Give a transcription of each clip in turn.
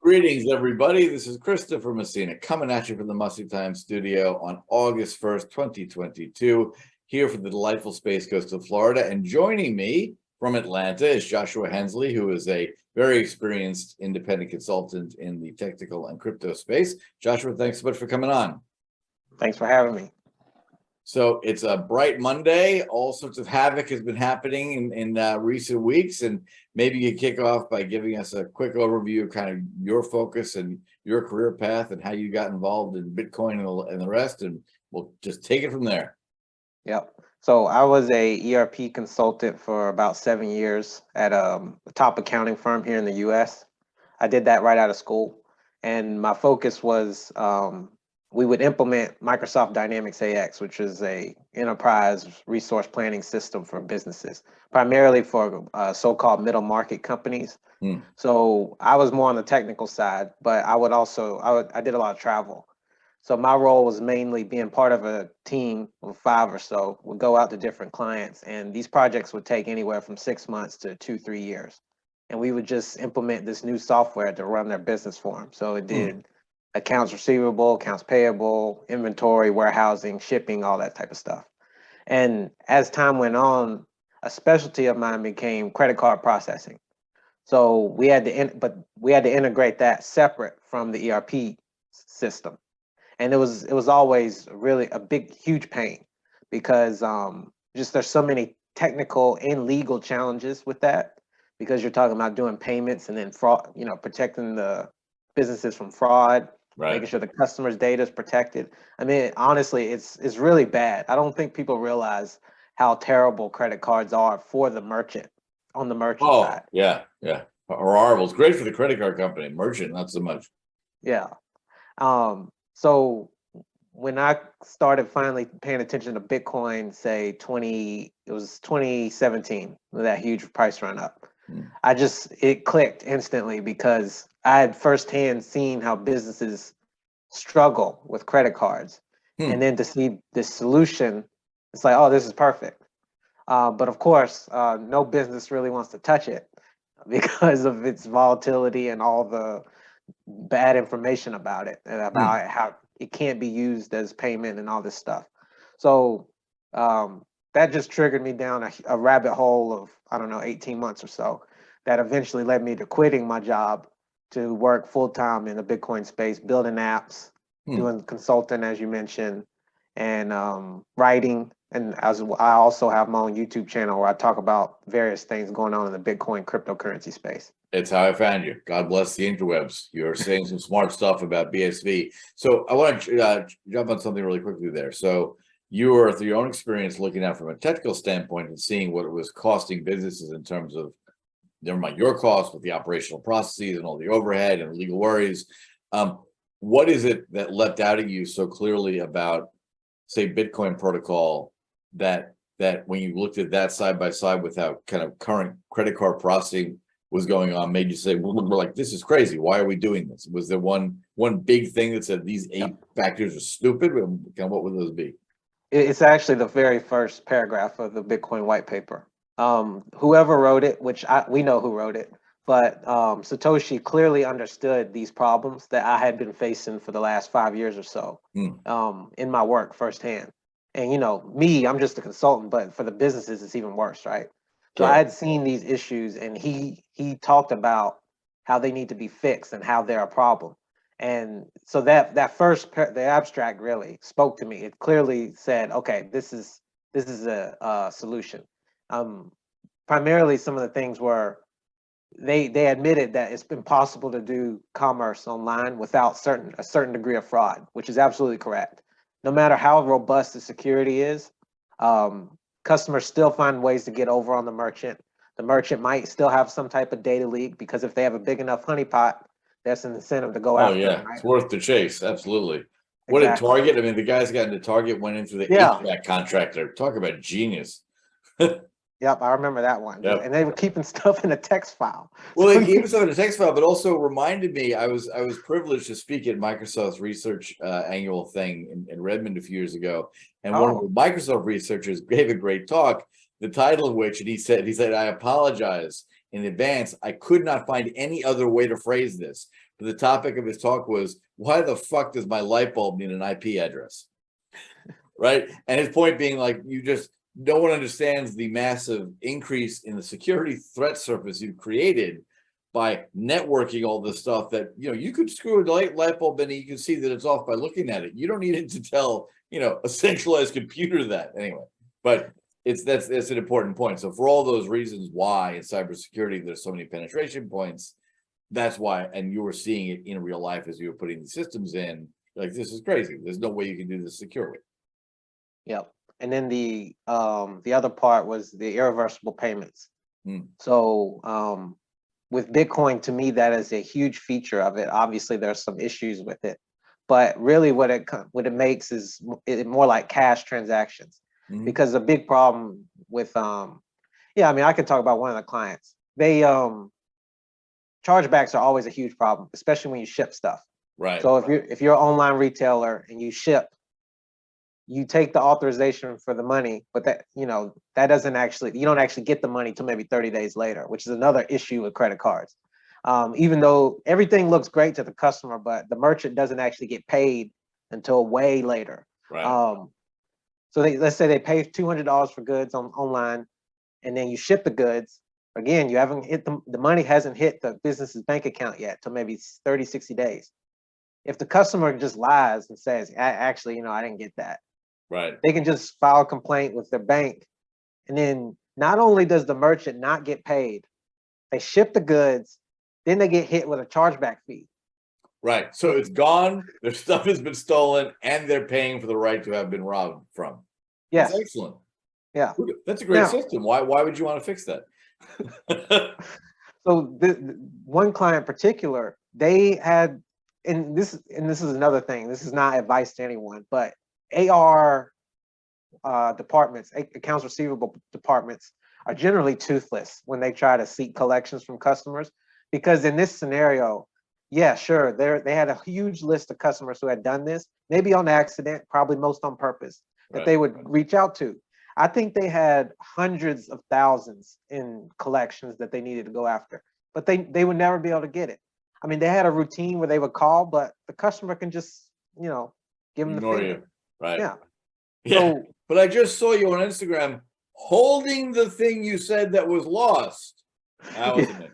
Greetings, everybody. This is Christopher Messina coming at you from the Musty Time studio on August 1st, 2022, here for the delightful Space Coast of Florida. And joining me from Atlanta is Joshua Henslee, who is a very experienced independent consultant in the technical and crypto space. Joshua, thanks so much for coming on. Thanks for having me. So it's a bright Monday. All sorts of havoc has been happening in recent weeks, and maybe you kick off by giving us a quick overview of kind of your focus and your career path and how you got involved in Bitcoin and the rest, and we'll just take it from there. Yep. So I was a ERP consultant for about 7 years at a top accounting firm here in the U.S. I did that right out of school, and my focus was we would implement Microsoft Dynamics AX, which is a enterprise resource planning system for businesses, primarily for so-called middle market companies. So I was more on the technical side, but I did a lot of travel. So my role was mainly being part of a team of 5 or so. We'd go out to different clients, and these projects would take anywhere from 6 months to 2-3 years. And we would just implement this new software to run their business for them. So it did accounts receivable, accounts payable, inventory, warehousing, shipping, all that type of stuff. And as time went on, a specialty of mine became credit card processing. So we had to integrate that separate from the ERP system. And it was always really a big, huge pain because just there's so many technical and legal challenges with that, because you're talking about doing payments and then fraud, protecting the businesses from fraud, making sure the customer's data is protected. I mean, honestly, it's really bad. I don't think people realize how terrible credit cards are for the merchant, on the merchant side. Yeah. Horrible. It's great for the credit card company, merchant, not so much. Yeah. So when I started finally paying attention to Bitcoin, say it was 2017, with that huge price run up, it clicked instantly because I had firsthand seen how businesses struggle with credit cards. And then to see this solution, it's like, oh, this is perfect. But of course, no business really wants to touch it because of its volatility and all the bad information about it and about how it can't be used as payment and all this stuff. So that just triggered me down a rabbit hole of, I don't know, 18 months or so, that eventually led me to quitting my job to work full-time in the Bitcoin space, building apps, doing consulting, as you mentioned, and writing. And I also have my own YouTube channel where I talk about various things going on in the Bitcoin cryptocurrency space. It's how I found you. God bless the interwebs. You're saying some smart stuff about BSV. So I want to jump on something really quickly there. So you were, through your own experience, looking at from a technical standpoint and seeing what it was costing businesses in terms of, never mind your costs, but the operational processes and all the overhead and legal worries. What is it that leapt out at you so clearly about, say, Bitcoin protocol that when you looked at that side by side with how kind of current credit card processing was going on, made you say, well, we're like, this is crazy. Why are we doing this? Was there one big thing that said these 8 factors are stupid? What would those be? It's actually the very first paragraph of the Bitcoin white paper. Whoever wrote it, which we know who wrote it, but Satoshi clearly understood these problems that I had been facing for the last 5 years or so in my work firsthand. And me, I'm just a consultant, but for the businesses, it's even worse, right? So I had seen these issues, and he talked about how they need to be fixed and how they're a problem. And so that first the abstract really spoke to me. It clearly said, okay, this is a solution. Primarily, some of the things were they admitted that it's impossible to do commerce online without a certain degree of fraud, which is absolutely correct. No matter how robust the security is, customers still find ways to get over on the merchant. The merchant might still have some type of data leak, because if they have a big enough honeypot, that's an incentive to go after them, right? It's worth the chase. Absolutely. What did Target? I mean, the guys got into Target, went into the HVAC contractor. Talk about genius. Yep, I remember that one. Yep. And they were keeping stuff in a text file. Well, they gave us stuff in a text file, but also reminded me, I was privileged to speak at Microsoft's research annual thing in Redmond a few years ago, and one of the Microsoft researchers gave a great talk, the title of which, and he said, I apologize in advance. I could not find any other way to phrase this. But the topic of his talk was, why the fuck does my light bulb need an IP address? Right? And his point being like, no one understands the massive increase in the security threat surface you've created by networking all this stuff that, you could screw a light bulb in and you can see that it's off by looking at it. You don't need it to tell, a centralized computer that anyway. But that's an important point. So for all those reasons why in cybersecurity there's so many penetration points, that's why, and you were seeing it in real life as you were putting the systems in, like, this is crazy. There's no way you can do this securely. Yep. And then the other part was the irreversible payments. So with Bitcoin, to me, that is a huge feature of it. Obviously, there's some issues with it, but really what it makes is more like cash transactions. Because a big problem with I could talk about one of the clients. They chargebacks are always a huge problem, especially when you ship stuff. Right. So if you're an online retailer and you ship, you take the authorization for the money, but that doesn't actually, you don't actually get the money till maybe 30 days later, which is another issue with credit cards. Even though everything looks great to the customer, but the merchant doesn't actually get paid until way later. Right. So let's say they pay $200 for goods online, and then you ship the goods. Again, you haven't hit the money hasn't hit the business's bank account yet till maybe 30, 60 days. If the customer just lies and says, actually, I didn't get that. Right. They can just file a complaint with their bank. And then not only does the merchant not get paid, they ship the goods, then they get hit with a chargeback fee. Right. So it's gone, their stuff has been stolen, and they're paying for the right to have been robbed from. Yes. That's excellent. Yeah. That's a great system. Why would you want to fix that? So one client in particular, they had, and this is another thing, this is not advice to anyone, but AR departments, accounts receivable departments, are generally toothless when they try to seek collections from customers. Because in this scenario, yeah, sure, they had a huge list of customers who had done this, maybe on accident, probably most on purpose, that they would reach out to. I think they had hundreds of thousands in collections that they needed to go after, but they would never be able to get it. I mean, they had a routine where they would call, but the customer can just, give them the finger. You. Right. Yeah. So, but I just saw you on Instagram holding the thing you said that was lost. That wasn't it.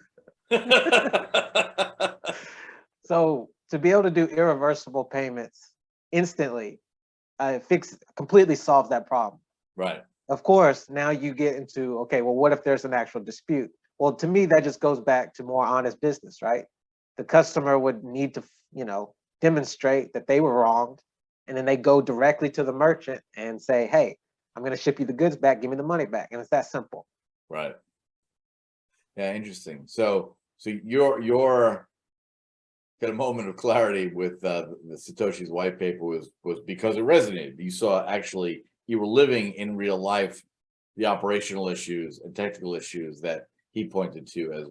So to be able to do irreversible payments instantly, completely solves that problem. Right. Of course, now you get into, okay, well, what if there's an actual dispute? Well, to me, that just goes back to more honest business, right? The customer would need to, demonstrate that they were wronged, and then they go directly to the merchant and say, hey, I'm going to ship you the goods back, give me the money back. And it's that simple. Right. Yeah, interesting. So your got a moment of clarity with the Satoshi's white paper was because it resonated. You saw actually you were living in real life the operational issues and technical issues that he pointed to as,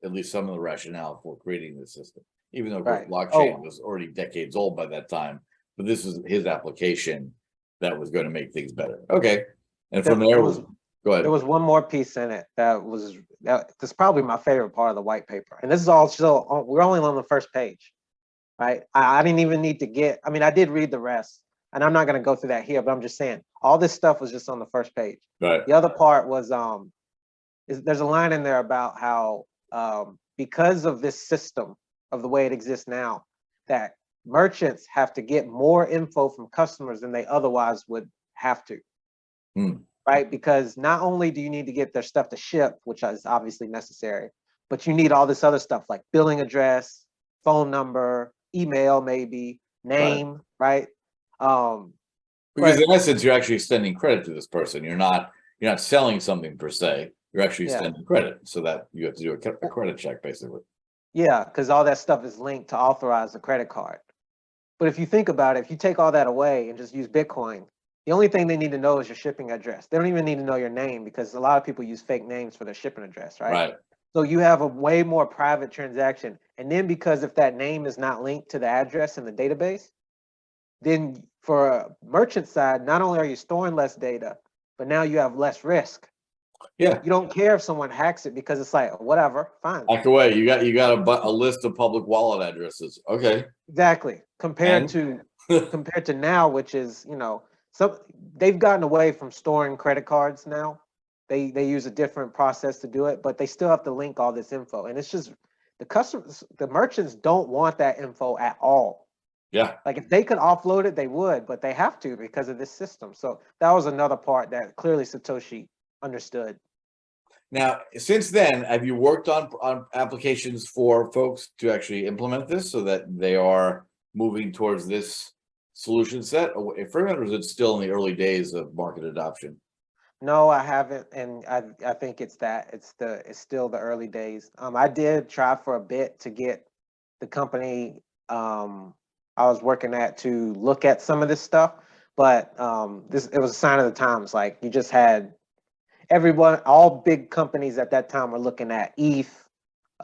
at least some of the rationale for creating this system, even though blockchain was already decades old by that time. But this is his application that was going to make things better. Okay. And from there, go ahead. There was one more piece in it that's probably my favorite part of the white paper. And this is also, we're only on the first page, right? I didn't even need to I did read the rest, and I'm not going to go through that here, but I'm just saying all this stuff was just on the first page. Right. The other part was, there's a line in there about how because of this system of the way it exists now, that merchants have to get more info from customers than they otherwise would have to. Right? Because not only do you need to get their stuff to ship, which is obviously necessary, but you need all this other stuff like billing address, phone number, email, maybe name, right? Because in essence, you're actually extending credit to this person. You're not selling something per se. You're actually extending credit, so that you have to do a credit check, basically. Yeah, because all that stuff is linked to authorize the credit card. But if you think about it, if you take all that away and just use Bitcoin, the only thing they need to know is your shipping address. They don't even need to know your name, because a lot of people use fake names for their shipping address, right? Right. So you have a way more private transaction. And then because if that name is not linked to the address in the database, then for a merchant side, not only are you storing less data, but now you have less risk. Yeah. You don't care if someone hacks it because it's like, whatever, fine. Hack away. You got a list of public wallet addresses. Okay. Exactly. Compared And to now, which is, some they've gotten away from storing credit cards now. They use a different process to do it, but they still have to link all this info. And it's just the merchants don't want that info at all. yeah. Like if they could offload it, they would, but they have to because of this system. So that was another part that clearly Satoshi understood. Now, since then, have you worked on applications for folks to actually implement this so that they are moving towards this solution set? Or is it still in the early days of market adoption? No, I haven't, and I think it's still the early days. I did try for a bit to get the company I was working at to look at some of this stuff, but it was a sign of the times. Like you just had everyone, all big companies at that time were looking at ETH,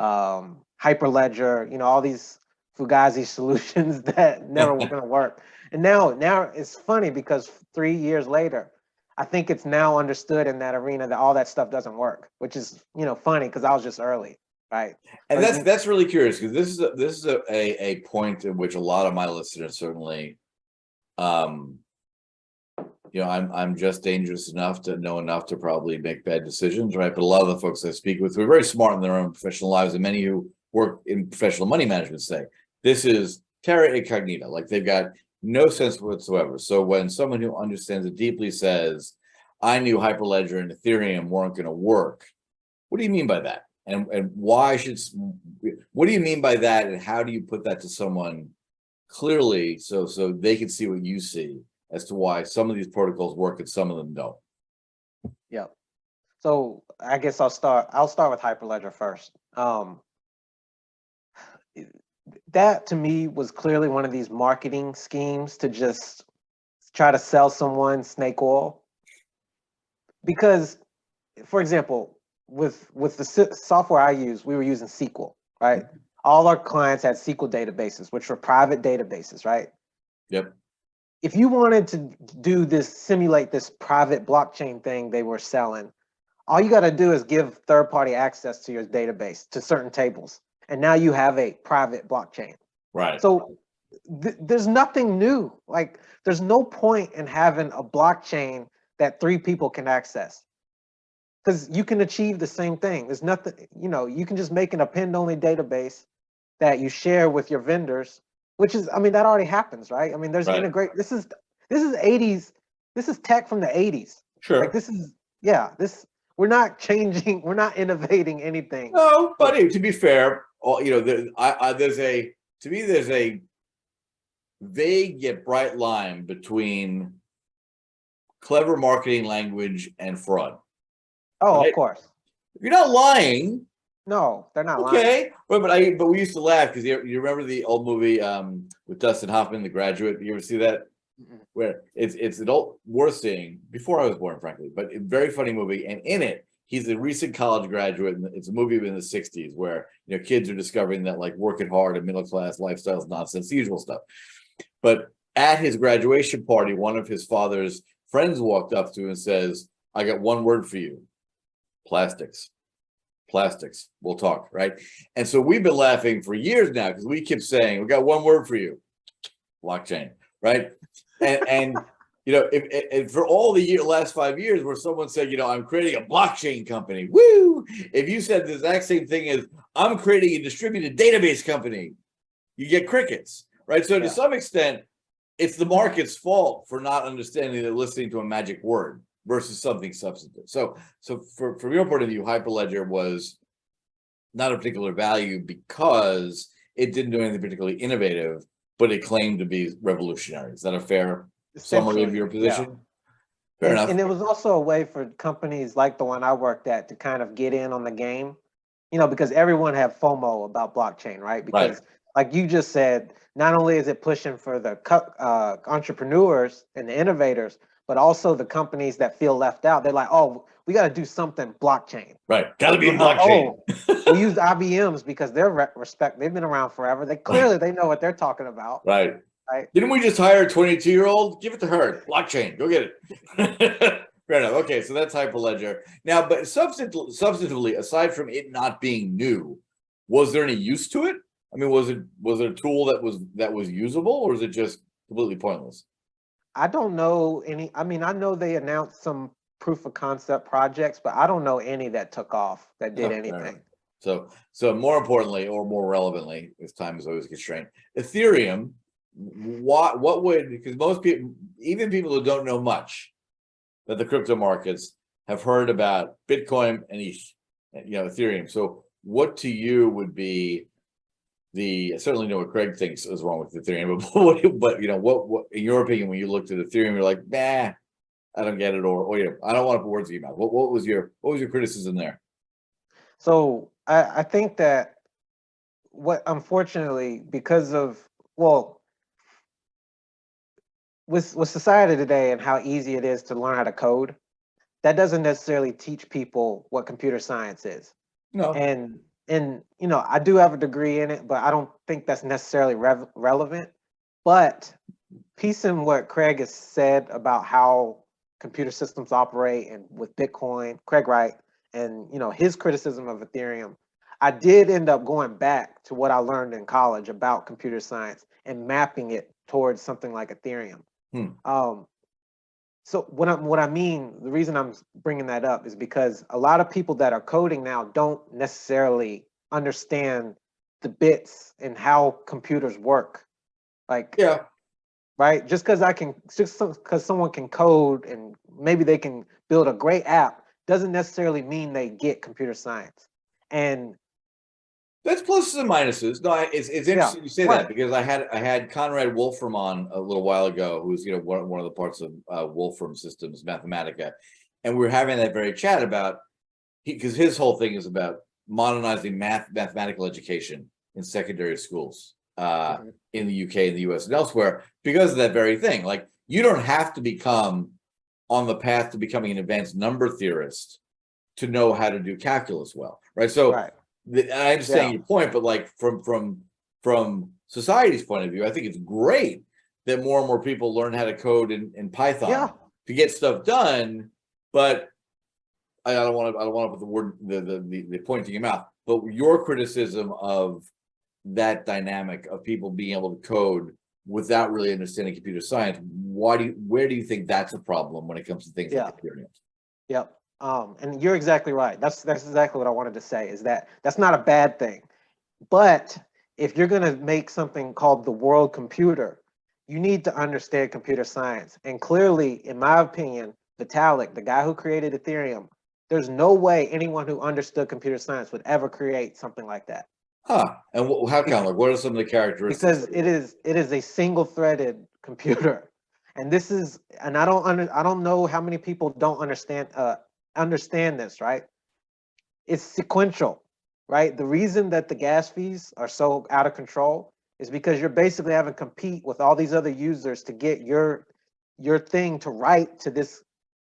Hyperledger, all these Fugazi solutions that never were going to work. And now it's funny because 3 years later, I think it's now understood in that arena that all that stuff doesn't work, which is funny because I was just early, right? And that's really curious because this is a point in which a lot of my listeners certainly, I'm just dangerous enough to know enough to probably make bad decisions, right? But a lot of the folks I speak with who are very smart in their own professional lives, and many who work in professional money management say this is terra incognita, like they've got no sense whatsoever. So when someone who understands it deeply says, I knew Hyperledger and Ethereum weren't going to work, what do you mean by that? And what do you mean by that? And how do you put that to someone clearly so they can see what you see as to why some of these protocols work and some of them don't? Yeah. So I guess I'll start with Hyperledger first. That to me was clearly one of these marketing schemes to just try to sell someone snake oil. Because, for example, with the software I use, we were using SQL, right? All our clients had SQL databases, which were private databases, right? Yep. If you wanted to simulate this private blockchain thing they were selling, all you got to do is give third-party access to your database, to certain tables. And now you have a private blockchain. Right. So there's nothing new. Like there's no point in having a blockchain that 3 people can access. Because you can achieve the same thing. There's nothing, you can just make an append-only database that you share with your vendors, which is, that already happens, right? There's right. This is 80s. This is tech from the 80s. Sure. Like we're not changing, we're not innovating anything. No, but to be fair, there's a vague yet bright line between clever marketing language and fraud. Oh, right? Of course. You're not lying. No, they're not lying. Okay, but we used to laugh because you remember the old movie with Dustin Hoffman, The Graduate. You ever see that? Where it's an old worth seeing before I was born, frankly, but a very funny movie. And in it, he's a recent college graduate, and it's a movie in the '60s where kids are discovering that like working hard and middle class lifestyle is nonsense, the usual stuff. But at his graduation party, one of his father's friends walked up to him and says, "I got one word for you: plastics." Plastics. We'll talk, right? And so we've been laughing for years now because we keep saying, we got one word for you: blockchain, right? And if for all the last 5 years where someone said, I'm creating a blockchain company, woo! If you said the exact same thing as I'm creating a distributed database company, you get crickets, right? So to some extent, it's the market's fault for not understanding that listening to a magic word versus something substantive. So from your point of view, Hyperledger was not a particular value because it didn't do anything particularly innovative, but it claimed to be revolutionary. Is that a fair summary of your position? Yeah. Fair enough. And it was also a way for companies like the one I worked at to kind of get in on the game, because everyone had FOMO about blockchain, right? Because like you just said, not only is it pushing for the entrepreneurs and the innovators, but also the companies that feel left out. They're like, oh, we got to do something blockchain. Right. Got to be blockchain. We used IBMs because they've been around forever. They know what they're talking about. Right. Didn't we just hire a 22-year-old? Give it to her. Blockchain. Go get it. Fair enough. Okay, so that's Hyperledger. Now, but substantively, aside from it not being new, was there any use to it? I mean, was it a tool that was usable, or is it just completely pointless? I don't know any. I mean, I know they announced some proof of concept projects, but I don't know any that took off that did Oh, fair enough. anything. So more importantly, or more relevantly, as time is always a constraint, Ethereum. What would, because most people, even people who don't know much that the crypto markets, have heard about Bitcoin and Ethereum. So what to you would be I certainly know what Craig thinks is wrong with Ethereum, but what in your opinion, when you looked at Ethereum, you're like, nah, I don't get it, or I don't want to put words in your mouth. What was your criticism there? So I think that what, unfortunately, because of, well, with society today and how easy it is to learn how to code, that doesn't necessarily teach people what computer science is. No. And I do have a degree in it, but I don't think that's necessarily relevant. But piecing what Craig has said about how computer systems operate and with Bitcoin, Craig Wright, and his criticism of Ethereum, I did end up going back to what I learned in college about computer science and mapping it towards something like Ethereum. Um, so what I mean, the reason I'm bringing that up is because a lot of people that are coding now don't necessarily understand the bits and how computers work. Like, Yeah. right? Just because someone can code and maybe they can build a great app doesn't necessarily mean they get computer science. And that's pluses and minuses. No, it's interesting you say right. that, because I had Conrad Wolfram on a little while ago, who's one of the parts of Wolfram Systems Mathematica, and we were having that very chat about, because his whole thing is about modernizing mathematical education in secondary schools in the UK, and the US, and elsewhere, because of that very thing. Like, you don't have to become on the path to becoming an advanced number theorist to know how to do calculus well, right? So. Right. I understand your point, but like from society's point of view, I think it's great that more and more people learn how to code in Python to get stuff done. But I don't want to put the word the point in your mouth. But your criticism of that dynamic of people being able to code without really understanding computer science, where do you think that's a problem when it comes to things like Ethereum? Yep. And you're exactly right. That's exactly what I wanted to say, is that that's not a bad thing. But if you're going to make something called the world computer, you need to understand computer science. And clearly, in my opinion, Vitalik, the guy who created Ethereum, there's no way anyone who understood computer science would ever create something like that. Huh. And how come? Like, what are some of the characteristics? Because it is a single-threaded computer. And I don't know how many people don't understand this, right? It's sequential, right? The reason that the gas fees are so out of control is because you're basically having to compete with all these other users to get your thing to write to this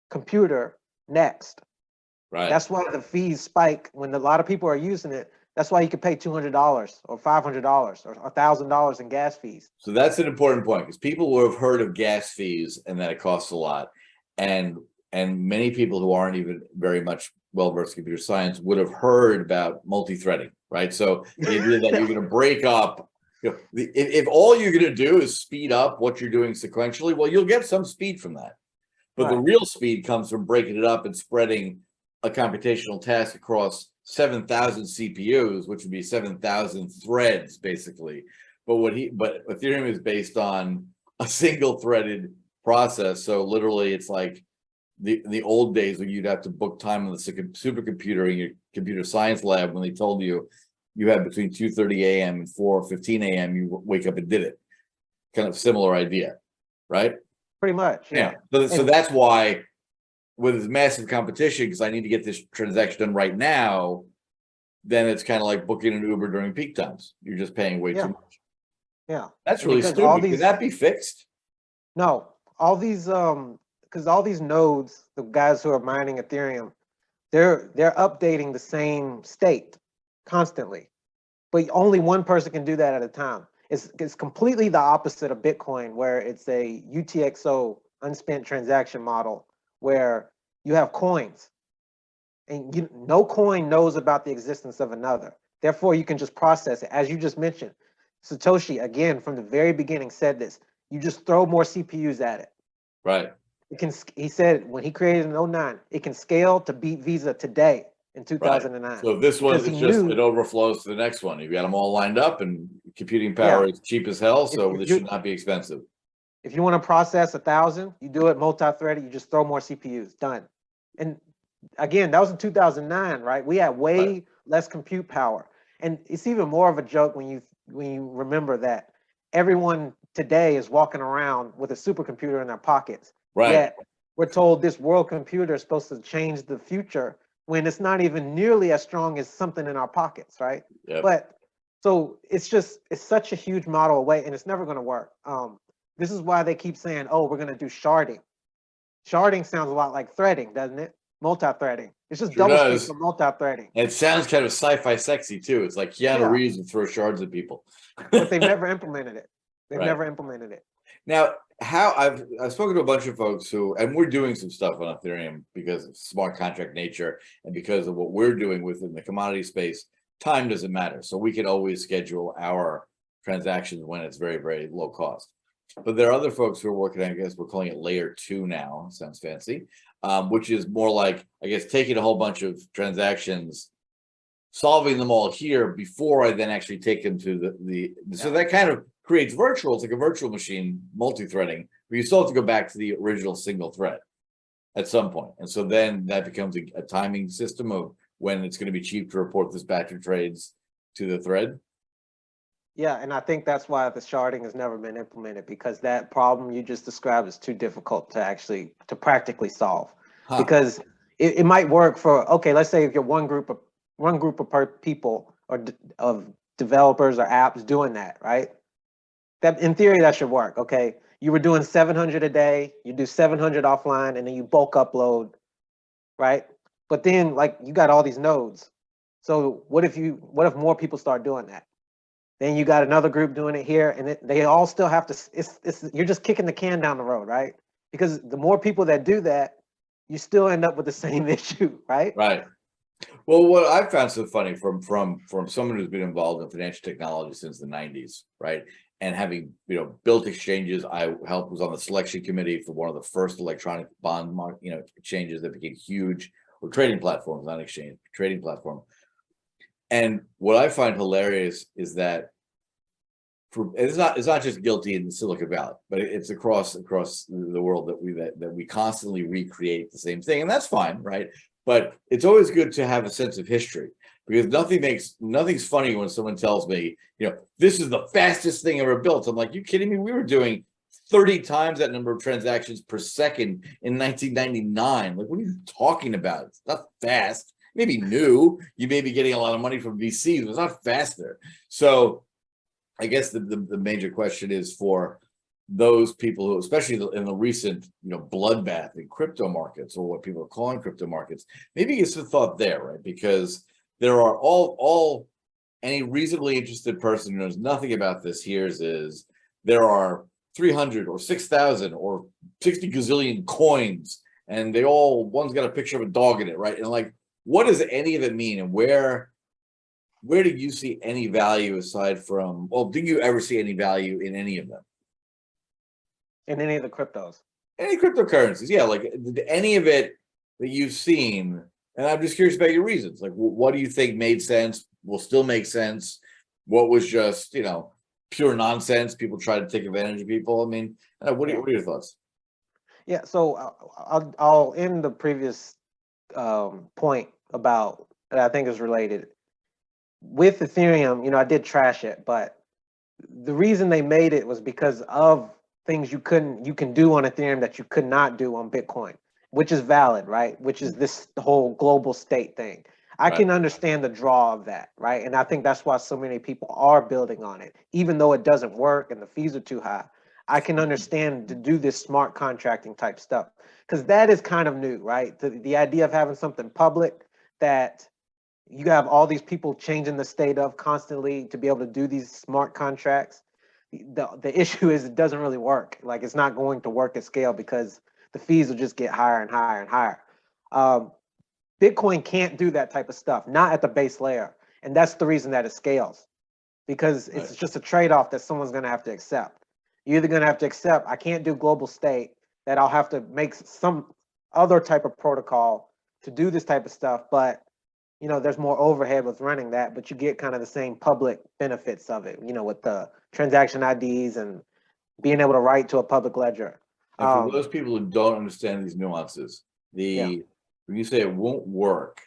computer next. Right. That's why the fees spike when a lot of people are using it. That's why you could pay $200 or $500 or $1,000 in gas fees. So that's an important point, because people will have heard of gas fees and that it costs a lot, and many people who aren't even very much well-versed in computer science would have heard about multi-threading, right? So the idea that you're going to break up, if all you're going to do is speed up what you're doing sequentially, well, you'll get some speed from that. But the real speed comes from breaking it up and spreading a computational task across 7,000 CPUs, which would be 7,000 threads, basically. But Ethereum is based on a single-threaded process. So literally, it's like the old days when you'd have to book time on the supercomputer in your computer science lab, when they told you had between 2:30 a.m. and 4:15 a.m. you wake up and did it. Kind of similar idea, right? Pretty much, yeah. So that's why, with this massive competition, because I need to get this transaction done right now, then it's kind of like booking an Uber during peak times. You're just paying way too much. Yeah. That's really stupid. Can that be fixed? No, all these because all these nodes, the guys who are mining Ethereum, they're updating the same state constantly, but only one person can do that at a time. It's completely the opposite of Bitcoin, where it's a UTXO, unspent transaction model, where You have coins, and no coin knows about the existence of another. Therefore, you can just process it. As you just mentioned, Satoshi, again, from the very beginning said this, you just throw more CPUs at it. Right. He said when he created in 09, it can scale to beat Visa today in 2009. Right. So this one is just, it overflows to the next one. You've got them all lined up, and computing power is cheap as hell, so this should not be expensive. If you want to process 1,000, you do it multi-threaded, you just throw more CPUs, done. And again, that was in 2009, right? We had way less compute power. And it's even more of a joke when you remember that everyone today is walking around with a supercomputer in their pockets. Right. Yet we're told this world computer is supposed to change the future when it's not even nearly as strong as something in our pockets, right? Yep. But so it's such a huge model away, and it's never going to work. This is why they keep saying, oh, we're going to do sharding. Sharding sounds a lot like threading, doesn't it? Multi-threading. It's just double speak for multi-threading. It sounds kind of sci-fi sexy too. It's like Keanu Reeves would throw shards at people. But they've never implemented it. They've never implemented it. Now, I've spoken to a bunch of folks who, and we're doing some stuff on Ethereum because of smart contract nature and because of what we're doing within the commodity space. Time doesn't matter. So we can always schedule our transactions when it's very, very low cost. But there are other folks who are working, I guess we're calling it layer 2 now, sounds fancy, which is more like, I guess, taking a whole bunch of transactions, solving them all here before I then actually take them to so that kind of creates virtual, it's like a virtual machine, multi-threading, but you still have to go back to the original single thread at some point. And so then that becomes a timing system of when it's going to be cheap to report this batch of trades to the thread. Yeah, and I think that's why the sharding has never been implemented, because that problem you just described is too difficult to practically solve. Because it might work for, okay, let's say if you're one group of people or of developers or apps doing that, right? That in theory that should work. Okay, you were doing 700 a day, you do 700 offline, and then you bulk upload, right? But then like you got all these nodes. So what if more people start doing that? Then you got another group doing it here, and they all still have to. You're just kicking the can down the road, right? Because the more people that do that, you still end up with the same issue, right? Right. Well, what I've found so funny from someone who's been involved in financial technology since the 90s, right? And having built exchanges, I was on the selection committee for one of the first electronic bond exchanges that became huge, or trading platforms, not exchange, trading platform. And what I find hilarious is that it's not just guilty in Silicon Valley, but it's across the world that we constantly recreate the same thing, and that's fine, right? But it's always good to have a sense of history, because nothing's funny when someone tells me, this is the fastest thing ever built. I'm like, you kidding me? We were doing 30 times that number of transactions per second in 1999. Like, what are you talking about? It's not fast. Maybe new, you may be getting a lot of money from VCs, but it's not faster. So I guess the major question is for those people who, especially in the recent bloodbath in crypto markets, or what people are calling crypto markets, maybe get some thought there, right? Because there are any reasonably interested person who knows nothing about this hears is there are 300 or 6,000 or 60 gazillion coins, and one's got a picture of a dog in it, right? And like, what does any of it mean, and where do you see any value aside from, do you ever see any value in any of them? In any of the cryptos? Any cryptocurrencies, yeah, like any of it that you've seen. And I'm just curious about your reasons. Like, what do you think made sense, will still make sense? What was just, pure nonsense? People try to take advantage of people. I mean, what are your thoughts? Yeah, so I'll end the previous point about that I think is related. With Ethereum, I did trash it, but the reason they made it was because of things you can do on Ethereum that you could not do on Bitcoin, which is valid, right? Which is this whole global state thing. I can understand the draw of that, right? And I think that's why so many people are building on it, even though it doesn't work and the fees are too high. I can understand to do this smart contracting type stuff, because that is kind of new, right? The idea of having something public that you have all these people changing the state of constantly to be able to do these smart contracts. The issue is it doesn't really work. Like, it's not going to work at scale because the fees will just get higher and higher and higher. Bitcoin can't do that type of stuff, not at the base layer. And that's the reason that it scales, because it's just a trade-off that someone's going to have to accept. You're either going to have to accept, I can't do global state, that I'll have to make some other type of protocol to do this type of stuff, but there's more overhead with running that, but you get kind of the same public benefits of it, with the transaction IDs and being able to write to a public ledger. And for those people who don't understand these nuances, when you say it won't work,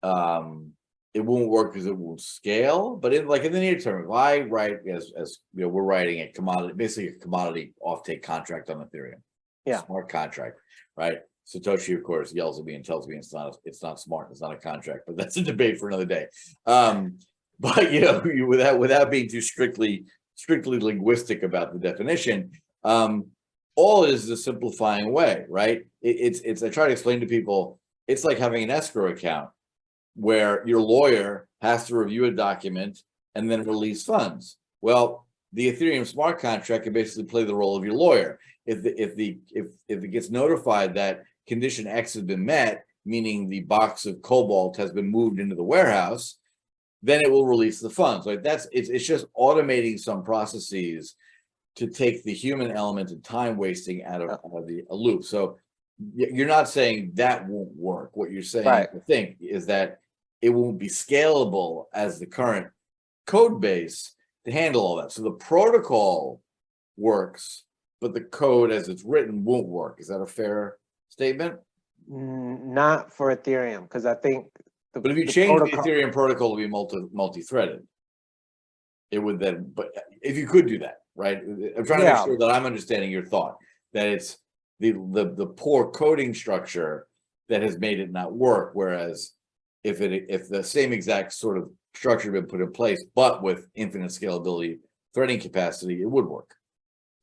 it won't work because it won't scale. But in the near term, if I write as we're writing a commodity, basically a commodity offtake contract on Ethereum, smart contract, right? Satoshi, of course, yells at me and tells me it's not smart, it's not a contract, but that's a debate for another day. But without being too strictly linguistic about the definition, all it is a simplifying way, right? It's I try to explain to people, it's like having an escrow account where your lawyer has to review a document and then release funds. Well, the Ethereum smart contract can basically play the role of your lawyer. If it gets notified that condition X has been met, meaning the box of cobalt has been moved into the warehouse, then it will release the funds. Like it's just automating some processes to take the human element and time wasting out of a loop. So you're not saying that won't work. What you're saying, I think, is that it won't be scalable as the current code base to handle all that. So the protocol works, but the code as it's written won't work. Is that a fair statement? Not for Ethereum, because I think but if you change the Ethereum protocol to be multi-threaded, it would then, but if you could do that, right? I'm trying to make sure that I'm understanding your thought, that it's the poor coding structure that has made it not work. Whereas if the same exact sort of structure had been put in place, but with infinite scalability, threading capacity, it would work.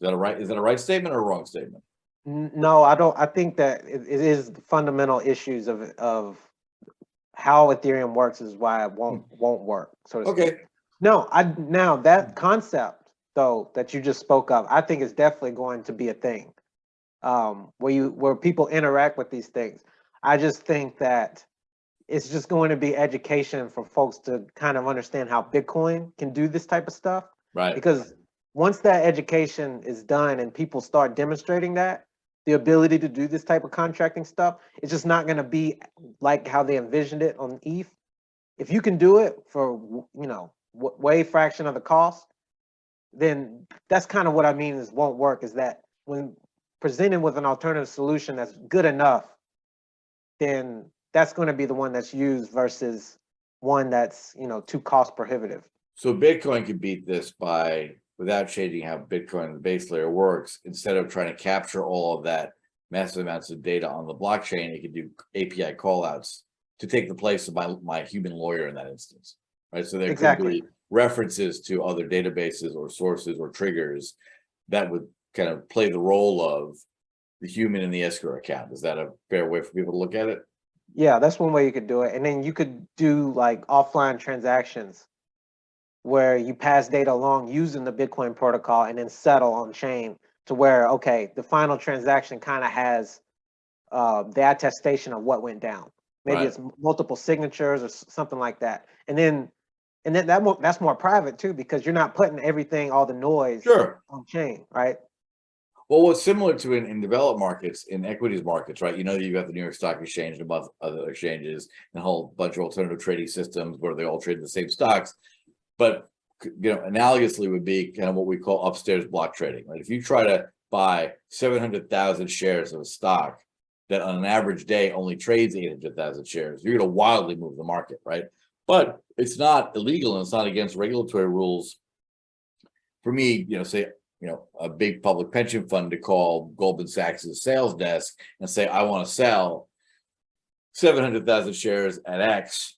Is that a right statement or a wrong statement? No, I don't. I think that it is the fundamental issues of how Ethereum works is why it won't work. So to speak. No, now that concept though that you just spoke of, I think is definitely going to be a thing. Where people interact with these things. I just think that it's just going to be education for folks to kind of understand how Bitcoin can do this type of stuff. Right. Because once that education is done and people start demonstrating that, the ability to do this type of contracting stuff, it's just not going to be like how they envisioned it on ETH. If you can do it for, way fraction of the cost, then that's kind of what I mean is won't work, is that when presented with an alternative solution that's good enough, then that's going to be the one that's used versus one that's, too cost prohibitive. So Bitcoin could beat this without changing how Bitcoin, the base layer, works. Instead of trying to capture all of that massive amounts of data on the blockchain, it could do API callouts to take the place of my human lawyer in that instance, right? So there could be references to other databases or sources or triggers that would kind of play the role of the human in the escrow account. Is that a fair way for people to look at it? Yeah, that's one way you could do it. And then you could do like offline transactions where you pass data along using the Bitcoin protocol and then settle on chain to where, okay, the final transaction kind of has the attestation of what went down. Maybe it's multiple signatures or something like that. And then that's more private too, because you're not putting everything, all the noise on chain, right? Well, what's similar to in developed markets, in equities markets, right? You've got the New York Stock Exchange and a bunch of other exchanges and a whole bunch of alternative trading systems where they all trade the same stocks. But analogously would be kind of what we call upstairs block trading, right? If you try to buy 700,000 shares of a stock that on an average day only trades 800,000 shares, you're going to wildly move the market, right? But it's not illegal and it's not against regulatory rules for me, say, a big public pension fund to call Goldman Sachs' sales desk and say, I want to sell 700,000 shares at X.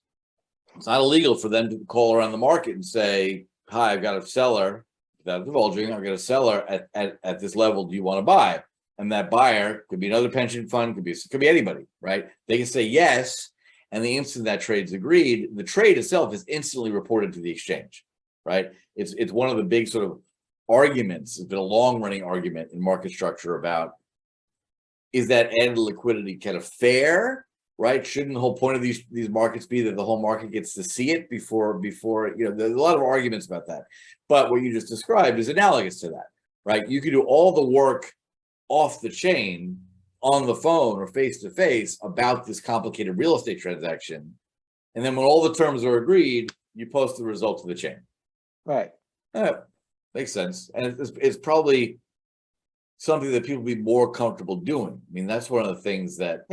It's not illegal for them to call around the market and say, hi, I've got a seller, without divulging, I've got a seller at this level. Do you want to buy? And that buyer could be another pension fund, could be anybody, right? They can say yes. And the instant that trade's agreed, the trade itself is instantly reported to the exchange, right? It's one of the big sort of arguments. It's been a long running argument in market structure about is that added liquidity kind of fair, right? Shouldn't the whole point of these markets be that the whole market gets to see it before there's a lot of arguments about that. But what you just described is analogous to that, right? You could do all the work off the chain on the phone or face to face about this complicated real estate transaction. And then when all the terms are agreed, you post the results of the chain. Right. Makes sense. And it's probably something that people be more comfortable doing. I mean, that's one of the things that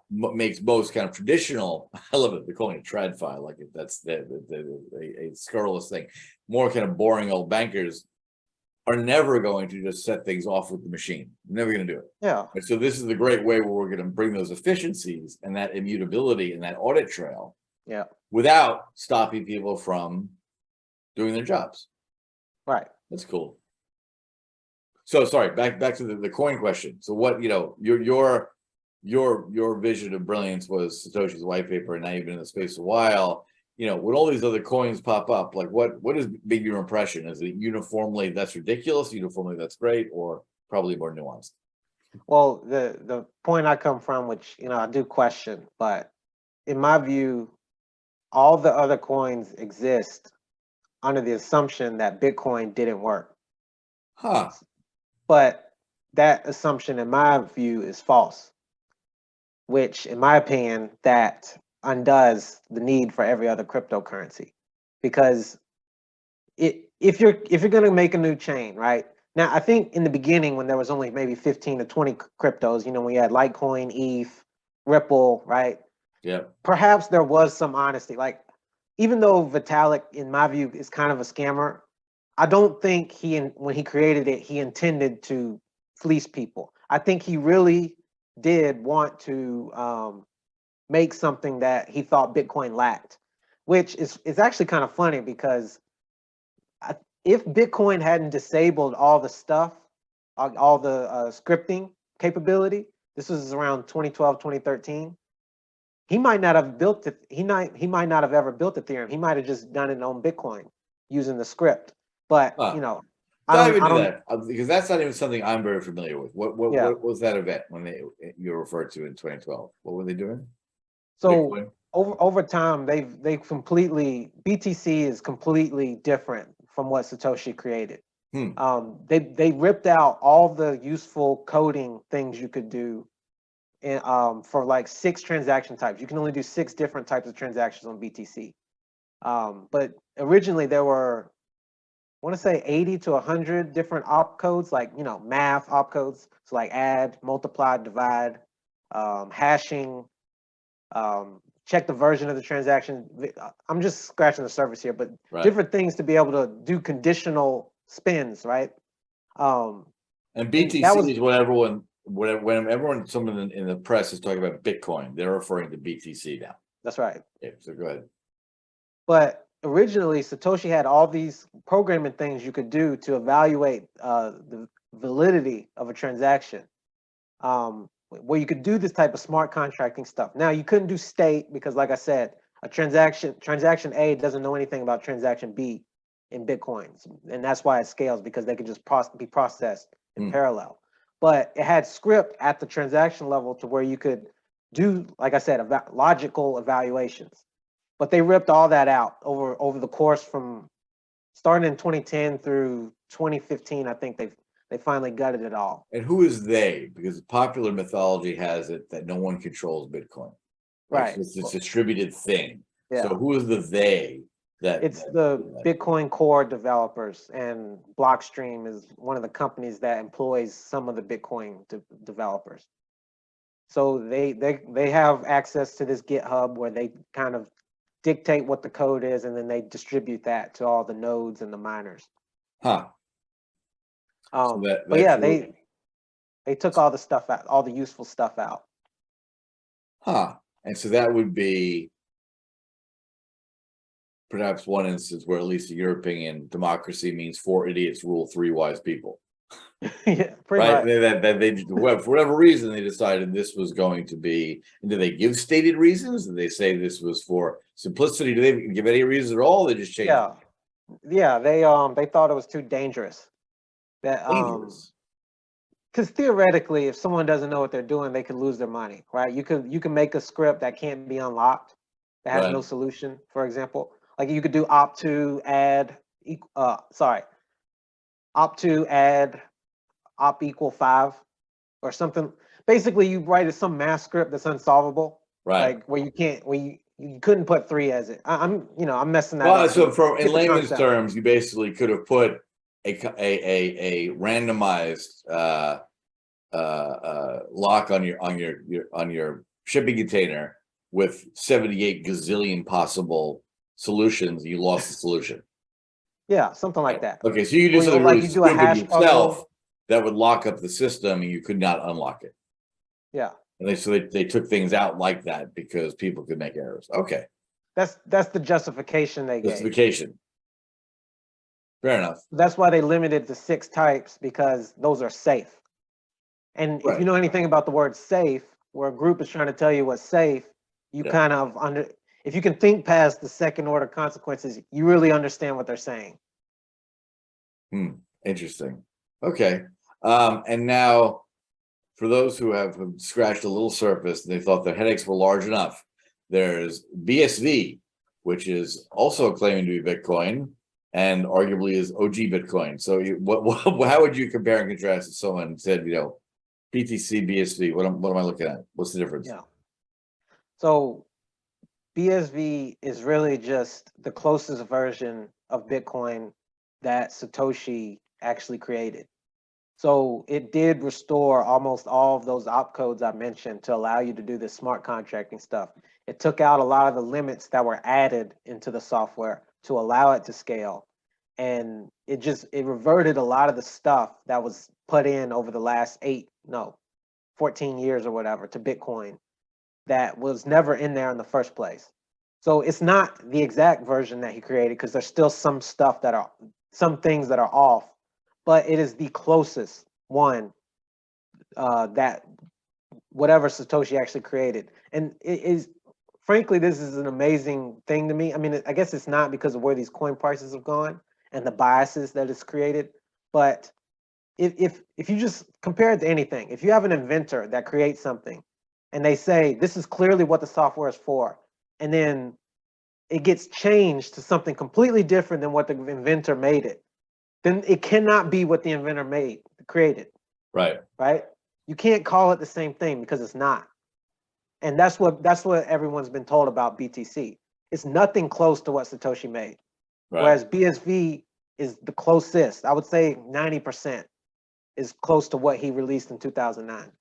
makes most kind of traditional, I love it, they're calling it TradFi, like that's a scurrilous thing. More kind of boring old bankers are never going to just set things off with the machine. Never going to do it. Yeah. And so this is the great way where we're going to bring those efficiencies and that immutability and that audit trail without stopping people from doing their jobs. Right. That's cool. So sorry, back to the coin question. So what, your vision of brilliance was Satoshi's white paper, and now you've been in the space a while. When all these other coins pop up, like what has been your impression? Is it uniformly that's ridiculous, uniformly that's great, or probably more nuanced? Well, the point I come from, which I do question, but in my view, all the other coins exist under the assumption that Bitcoin didn't work. Huh. But that assumption, in my view, is false, which, in my opinion, that undoes the need for every other cryptocurrency. Because if you're going to make a new chain, right? Now, I think in the beginning, when there was only maybe 15 to 20 cryptos, we had Litecoin, ETH, Ripple, right? Yeah. Perhaps there was some honesty. Like, even though Vitalik, in my view, is kind of a scammer, I don't think when he created it, he intended to fleece people. I think he really did want to make something that he thought Bitcoin lacked, which is actually kind of funny because if Bitcoin hadn't disabled all the stuff, all the scripting capability, this was around 2012, 2013, he might not have built it. He might not have ever built Ethereum. He might have just done it on Bitcoin using the script. But I don't do that because that's not even something I'm very familiar with. What was that event when you referred to in 2012? What were they doing? So Bitcoin? over time, they've completely, BTC is completely different from what Satoshi created. They ripped out all the useful coding things you could do for like 6 transaction types. You can only do 6 different types of transactions on BTC. But originally there were, I want to say 80 to 100 different opcodes, like, math opcodes. So like add, multiply, divide, hashing, check the version of the transaction. I'm just scratching the surface here, but different things to be able to do conditional spins, right? And BTC is when someone in the press is talking about Bitcoin, they're referring to BTC now. That's right. Okay, so go ahead. But originally, Satoshi had all these programming things you could do to evaluate the validity of a transaction, where you could do this type of smart contracting stuff. Now, you couldn't do state because, like I said, transaction A doesn't know anything about transaction B in Bitcoins, and that's why it scales, because they could just be processed in parallel. But it had script at the transaction level to where you could do, like I said, logical evaluations. But they ripped all that out over the course from starting in 2010 through 2015. I think they finally gutted it all. And who is they? Because popular mythology has it that no one controls Bitcoin. Right. It's this distributed thing. Yeah. So who is the they? It's the Bitcoin Core developers, and Blockstream is one of the companies that employs some of the Bitcoin developers. So they have access to this GitHub where they kind of dictate what the code is, and then they distribute that to all the nodes and the miners. Huh. But yeah, they took all the stuff out, all the useful stuff out. Huh. And so that would be perhaps one instance where, at least in your opinion, democracy means 4 idiots rule 3 wise people. Yeah, pretty right. much. They for whatever reason they decided this was going to be. And do they give stated reasons? Did they say this was for simplicity? Do they give any reasons at all? They just changed. Yeah. They thought it was too dangerous. That dangerous. because theoretically, if someone doesn't know what they're doing, they could lose their money, right? You can make a script that can't be unlocked, that has no solution. For example, like you could do opt2 add opt2 add op equal 5 or something. Basically, you write some math script that's unsolvable, Right. like where you can't, where you couldn't put 3 as it. I'm messing that Well, up. so but from in get the layman's concept. terms, you basically could have put a randomized lock on your shipping container with 78 gazillion possible solutions. You lost the solution. Yeah, something like that. Okay, so you could do Or something like really you do a stupid hash yourself puzzle. that would lock up the system, and you could not unlock it. Yeah. And they took things out like that because people could make errors. Okay, That's the justification they gave. justification. Fair enough. That's why they limited to 6 types, because those are safe. And if you know anything about the word safe, where a group is trying to tell you what's safe, you kind of if you can think past the second order consequences, you really understand what they're saying. Interesting. Okay. And now for those who have scratched a little surface and they thought their headaches were large enough, there's BSV, which is also claiming to be Bitcoin and arguably is OG Bitcoin. So how would you compare and contrast if someone said, BTC, BSV, what am I looking at? What's the difference? Yeah. So BSV is really just the closest version of Bitcoin that Satoshi actually created. So it did restore almost all of those opcodes I mentioned to allow you to do this smart contracting stuff. It took out a lot of the limits that were added into the software to allow it to scale. And it reverted a lot of the stuff that was put in over the last 14 years or whatever to Bitcoin that was never in there in the first place. So it's not the exact version that he created, because there's still some things that are off, but it is the closest one that whatever Satoshi actually created. And it is, frankly, this is an amazing thing to me. I mean, I guess it's not because of where these coin prices have gone and the biases that it's created, but if you just compare it to anything, if you have an inventor that creates something and they say this is clearly what the software is for, and then it gets changed to something completely different than what the inventor made it, then it cannot be what the inventor created. Right. You can't call it the same thing, because it's not. And that's what everyone's been told about BTC. It's nothing close to what Satoshi made. Right. Whereas BSV is the closest. I would say 90% is close to what he released in 2009.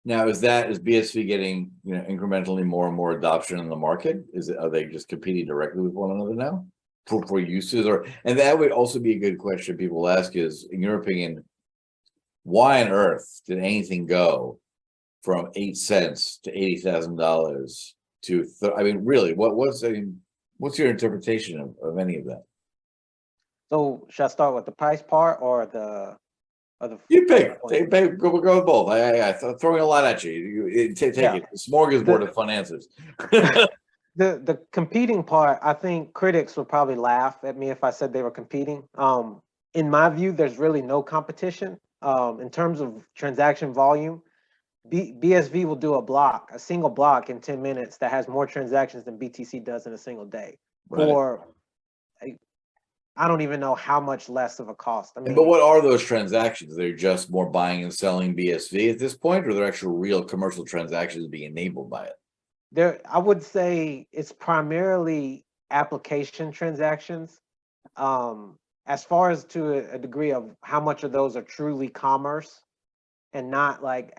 Now, is BSV getting incrementally more and more adoption in the market? Are they just competing directly with one another now for uses? And that would also be a good question people ask is, in your opinion, why on earth did anything go from 8 cents to $80,000 to? I mean, really, what's your interpretation of any of that? So should I start with the price part or the? You pick. Go with both. I throwing a lot at you. Take it. The smorgasbord of fun answers. The competing part, I think critics would probably laugh at me if I said they were competing. In my view, there's really no competition. In terms of transaction volume, BSV will do a single block in 10 minutes that has more transactions than BTC does in a single day. Right. I don't even know how much less of a cost. I mean, but what are those transactions? They're just more buying and selling BSV at this point, or they're actual real commercial transactions being enabled by it? I would say it's primarily application transactions. As far as to a degree of how much of those are truly commerce and not like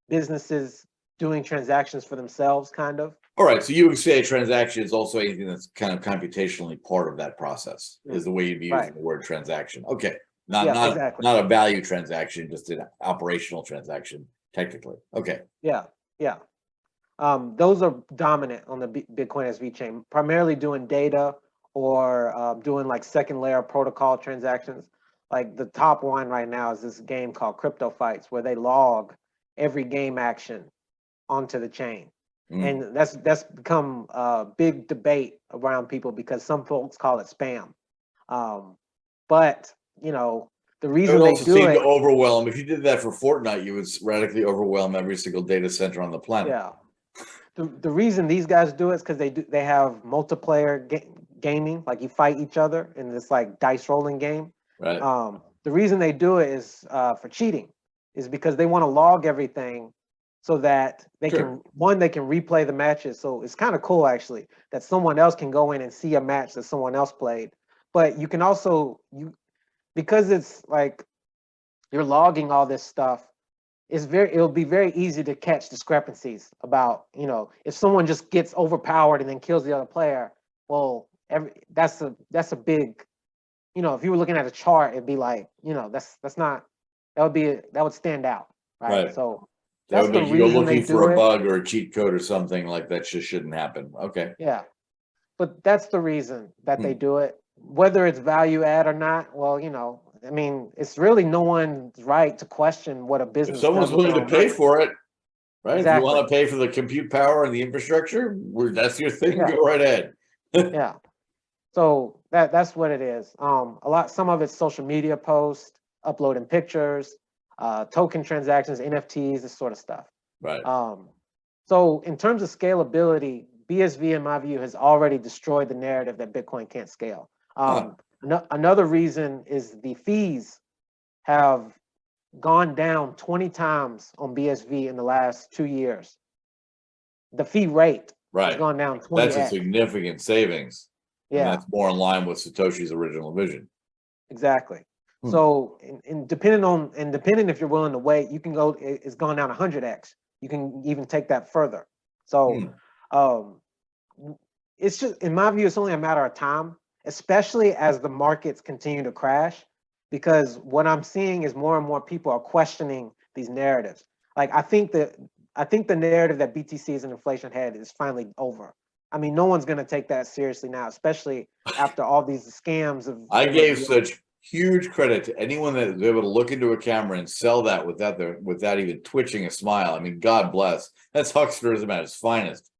businesses doing transactions for themselves, kind of. All right, so you would say a transaction is also anything that's kind of computationally part of that process, is the way you'd be using the word transaction. Okay, not a value transaction, just an operational transaction, technically. Okay. Yeah. Those are dominant on the Bitcoin SV chain, primarily doing data or doing like second layer protocol transactions. Like the top one right now is this game called Crypto Fights, where they log every game action onto the chain. And that's become a big debate around people because some folks call it spam. But the the It reason would they also do seem it, to overwhelm. If you did that for Fortnite, you would radically overwhelm every single data center on the planet. yeah. The reason these guys do it is because they have multiplayer gaming, like you fight each other in this like dice rolling game. Right. The reason they do it is for cheating, is because they want to log everything so that they Sure. they can replay the matches. So it's kind of cool actually that someone else can go in and see a match that someone else played. But you can also because it's like you're logging all this stuff, it'll be very easy to catch discrepancies about, if someone just gets overpowered and then kills the other player. Well, that's a big, if you were looking at a chart, it'd be like, that's not, that would stand out, right? Right. So That that's would the make you go reason they looking for do a it. bug or a cheat code or something like that just shouldn't happen. Okay. Yeah, but that's the reason that they Hmm. do it. Whether it's value add or not, well, I mean, it's really no one's right to question what a If business someone's does with willing their to own pay money. for it, right? If you Exactly. want to pay for the compute power and the infrastructure, that's your thing. Yeah. Go right ahead. Yeah. So that's what it is. Some of it's social media posts, uploading pictures, token transactions, NFTs, this sort of stuff. Right. So in terms of scalability, BSV, in my view, has already destroyed the narrative that Bitcoin can't scale. Another reason is the fees have gone down 20 times on BSV in the last 2 years. The fee rate has gone down 20x. That's a significant savings. And Yeah, that's more in line with Satoshi's original vision. exactly. So, depending if you're willing to wait, you can go. It's gone down 100x. You can even take that further. So, it's just, in my view, it's only a matter of time, especially as the markets continue to crash, because what I'm seeing is more and more people are questioning these narratives. Like I think the narrative that BTC is an inflation head is finally over. I mean, no one's going to take that seriously now, especially after all these scams of. I gave such huge credit to anyone that was able to look into a camera and sell that without even twitching a smile. I mean, God bless. That's hucksterism at its finest.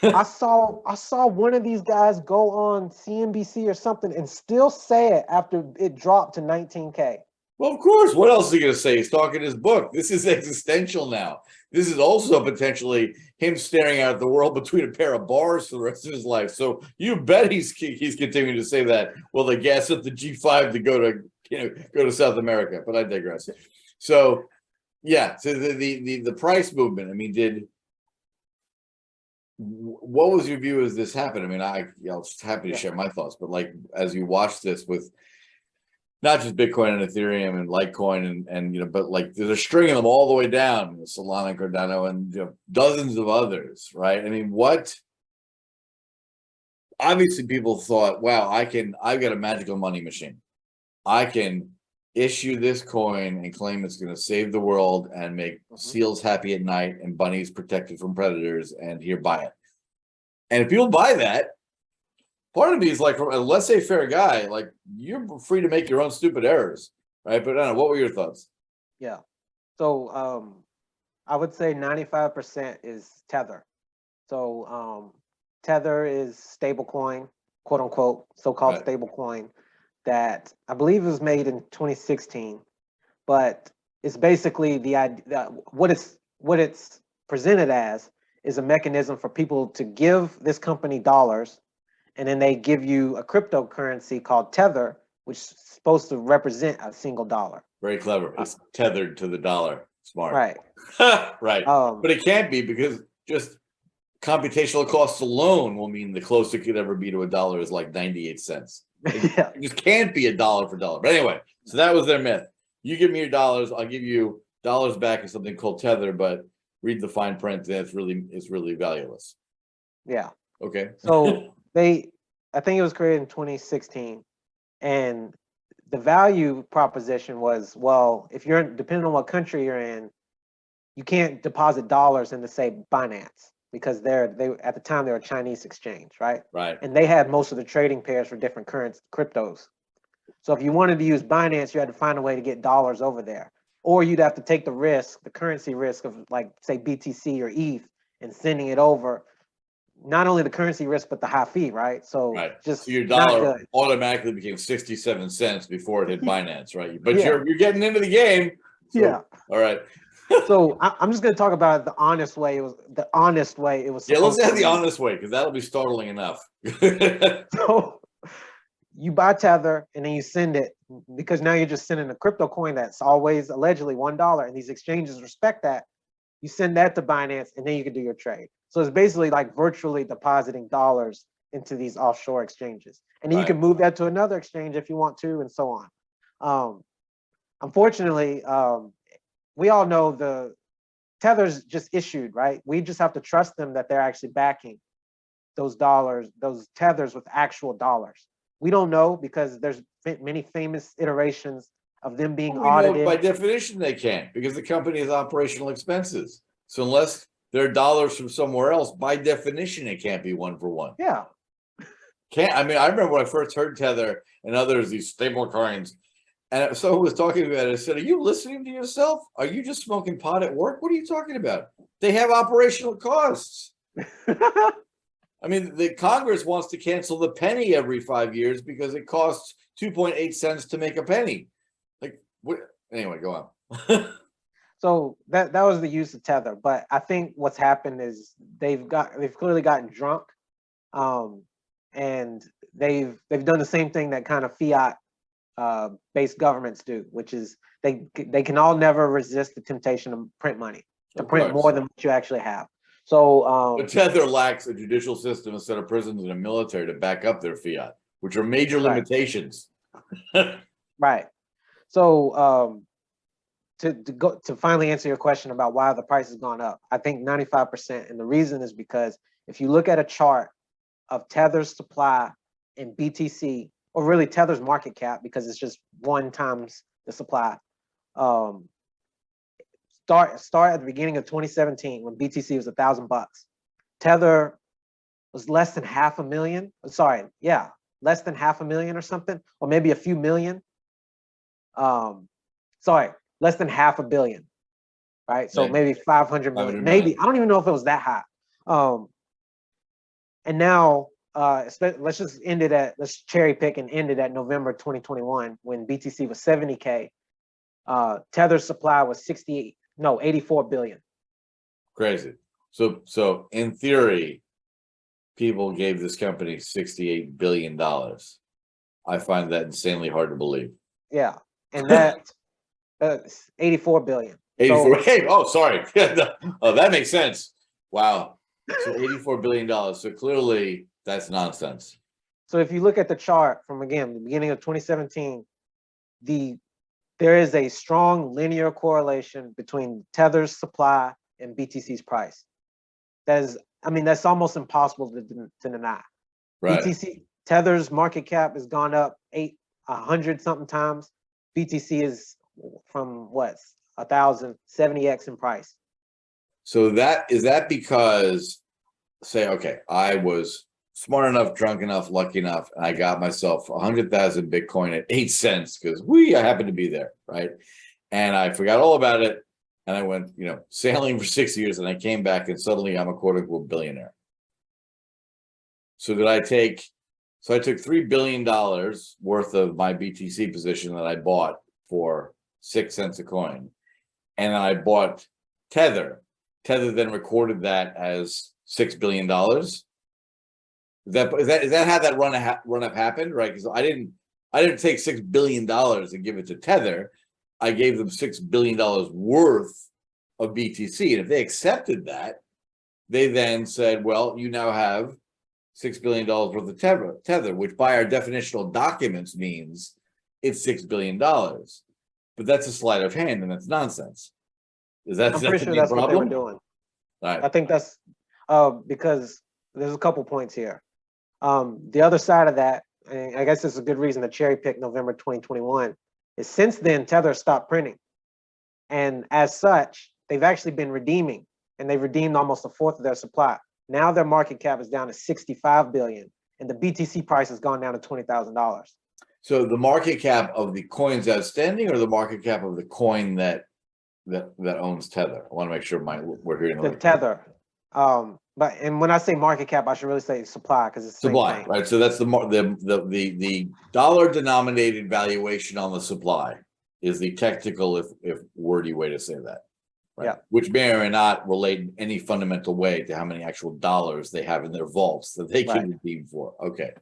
I saw one of these guys go on CNBC or something and still say it after it dropped to 19K. Well, of course. What else is he going to say? He's talking his book. This is existential now. This is also potentially him staring out at the world between a pair of bars for the rest of his life. So you bet he's continuing to say that. Well, they gas up the G5 to go to South America. But I digress. So yeah. So the price movement. I mean, what was your view as this happened? I mean, I was happy to share my thoughts, but like as you watch this with not just Bitcoin and Ethereum and Litecoin and but like there's a string of them all the way down, Solana, Cardano, and dozens of others, right? I mean, obviously people thought, wow, I've got a magical money machine. I can issue this coin and claim it's going to save the world and make seals happy at night and bunnies protected from predators, and here, buy it. And if people buy that, part of me is like, from a laissez-faire guy, like you're free to make your own stupid errors, right? But I don't know, what were your thoughts? Yeah. So I would say 95% is Tether. So Tether is stablecoin, quote unquote, so-called stablecoin that I believe was made in 2016, but it's basically the idea. What it's presented as is a mechanism for people to give this company dollars, and then they give you a cryptocurrency called Tether, which is supposed to represent a single dollar. Very clever. It's tethered to the dollar. Smart. Right. Right. But it can't be, because just computational costs alone will mean the closest it could ever be to a dollar is like 98 cents. It just can't be a dollar for dollar. But anyway, so that was their myth. You give me your dollars, I'll give you dollars back in something called Tether, but read the fine print, and it's really valueless. Yeah. Okay. So I think it was created in 2016, and the value proposition was, well, if you're depending on what country you're in, you can't deposit dollars into, say, Binance, because they at the time they were a Chinese exchange, right? Right. And they had most of the trading pairs for different cryptos. So if you wanted to use Binance, you had to find a way to get dollars over there, or you'd have to take the currency risk of, like, say, BTC or ETH, and sending it over, not only the currency risk, but the high fee, right? So just so your not dollar good. automatically became 67 cents before it hit Binance, right? But Yeah. you're getting into the game. So, Yeah. All right. So I'm just going to talk about the honest way. It was the honest way it was. Yeah, let's supposed have to the be. honest way, because that'll be startling enough. So you buy Tether and then you send it, because now you're just sending a crypto coin that's always allegedly $1, and these exchanges respect that. You send that to Binance and then you can do your trade. So it's basically like virtually depositing dollars into these offshore exchanges. And then you can move that to another exchange if you want to, and so on. Unfortunately, we all know the Tether's just issued, right? We just have to trust them that they're actually backing those dollars, those Tethers with actual dollars. We don't know, because there's many famous iterations of them being audited. By definition, they can't, because the company has operational expenses. So unless they're dollars from somewhere else, by definition, it can't be one for one. Yeah. I mean, I remember when I first heard Tether and others, these stable coins, and someone was talking about it. I said, "Are you listening to yourself? Are you just smoking pot at work? What are you talking about? They have operational costs." I mean, the Congress wants to cancel the penny every 5 years because it costs 2.8 cents to make a penny. Like, what? Anyway, go on. So that was the use of Tether, but I think what's happened is they've clearly gotten drunk, and they've done the same thing that kind of fiat based governments do, which is they can all never resist the temptation to print money, to print more than what you actually have. So but Tether lacks a judicial system, instead of prisons and a military, to back up their fiat, which are major limitations. Right. So to finally answer your question about why the price has gone up, I think 95%, and the reason is because if you look at a chart of Tether's supply and BTC, or really Tether's market cap, because it's just 1 times the supply. Start at the beginning of 2017 when BTC was $1,000. Tether was less than 500,000. Sorry, yeah, less than 500,000 or something, or maybe a few million. Sorry, less than 500 million, right? So maybe 500 million. Maybe, I don't even know if it was that high. And now, let's just end it at, let's cherry pick and end it at November 2021 when BTC was 70K. Tether's supply was 84 billion. Crazy. So in theory, people gave this company $68 billion. I find that insanely hard to believe. Yeah, and that 84 billion. 84. Hey, oh, sorry. Oh, that makes sense. Wow. So $84 billion. So clearly that's nonsense. So if you look at the chart from, again, the beginning of 2017, there is a strong linear correlation between Tether's supply and BTC's price. That's almost impossible to deny. Right. Tether's market cap has gone up 100 something times. BTC is from 1,070x in price. So is that because, say, okay, I was smart enough, drunk enough, lucky enough, and I got myself 100,000 Bitcoin at 8 cents because I happened to be there, right? And I forgot all about it, and I went, sailing for 6 years, and I came back, and suddenly I'm a quote-unquote billionaire. So I took $3 billion worth of my BTC position that I bought for 6 cents a coin, and then I bought Tether. Tether then recorded that as $6 billion. Is that how that run up happened, right? Because I didn't take $6 billion and give it to Tether. I gave them $6 billion worth of BTC, and if they accepted that, they then said, "Well, you now have $6 billion worth of Tether, which by our definitional documents means it's $6 billion." But that's a sleight of hand, and that's nonsense. I'm pretty sure that's what they were doing. Right. I think that's because there's a couple points here. The other side of that, and I guess this is a good reason to cherry pick November 2021, is since then Tether stopped printing, and as such, they've actually been redeeming, and they've redeemed almost 1/4 of their supply. Now their market cap is down to 65 billion, and the BTC price has gone down to $20,000. So the market cap of the coins outstanding, or the market cap of the coin that owns Tether? I want to make sure we're hearing the Tether. But and when I say market cap, I should really say supply because it's the same Supply, thing. right? So that's the dollar denominated valuation on the supply is the technical, if wordy way to say that, right? Yeah. Which may or may not relate in any fundamental way to how many actual dollars they have in their vaults that they can redeem for. Okay.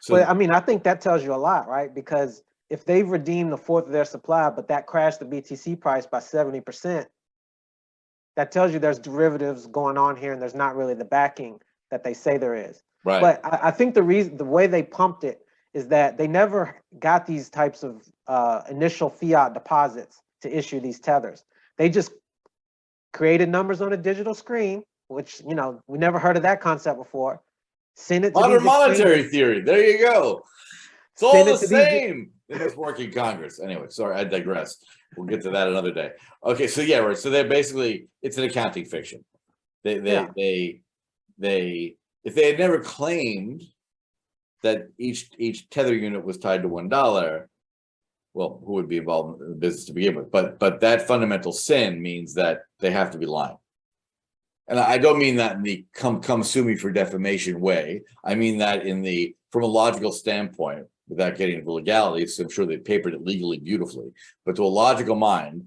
So, but I mean, I think that tells you a lot, right? Because if they've redeemed a fourth of their supply, but that crashed the BTC price by 70%, that tells you there's derivatives going on here and there's not really the backing that they say there is. right. But I think the way they pumped it is that they never got these types of initial fiat deposits to issue these tethers. They just created numbers on a digital screen, which, you know, we never heard of that concept before. Send it to Modern these monetary theory. There you go. It's all the same. It must work in Congress. Anyway, sorry, I digress. We'll get to that another day. Okay, so yeah, right. So they're basically, it's an accounting fiction. If they had never claimed that each tether unit was tied to $1, well, who would be involved in the business to begin with? But that fundamental sin means that they have to be lying. And I don't mean that in the come sue me for defamation way. I mean that in the, from a logical standpoint, without getting into legalities, I'm sure they papered it legally beautifully. But to a logical mind,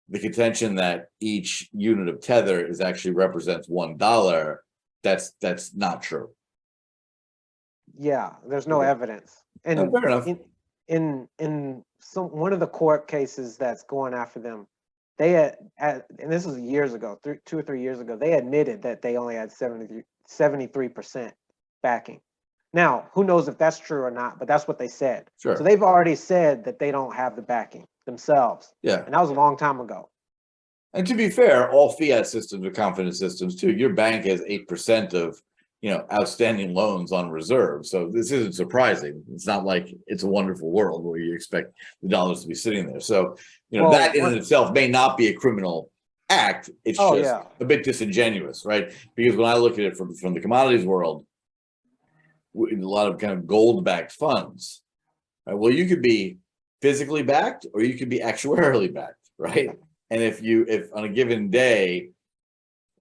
the contention that each unit of tether is actually represents $1, that's not true. Yeah, there's no evidence. And fair enough. In some one of the court cases that's going after them, they had and this was years ago, 2 or 3 years ago, they admitted that they only had 73% backing. Now, who knows if that's true or not, but that's what they said. Sure. So they've already said that they don't have the backing themselves. Yeah. And that was a long time ago. And to be fair, all fiat systems are confident systems too. Your bank has 8% of, you know, outstanding loans on reserve. So this isn't surprising. It's not like it's a wonderful world where you expect the dollars to be sitting there. So, you know, that in itself may not be a criminal act. It's just a bit disingenuous, right? Because when I look at it from the commodities world, in a lot of kind of gold-backed funds, right? Well, you could be physically backed or you could be actuarially backed, right? And if on a given day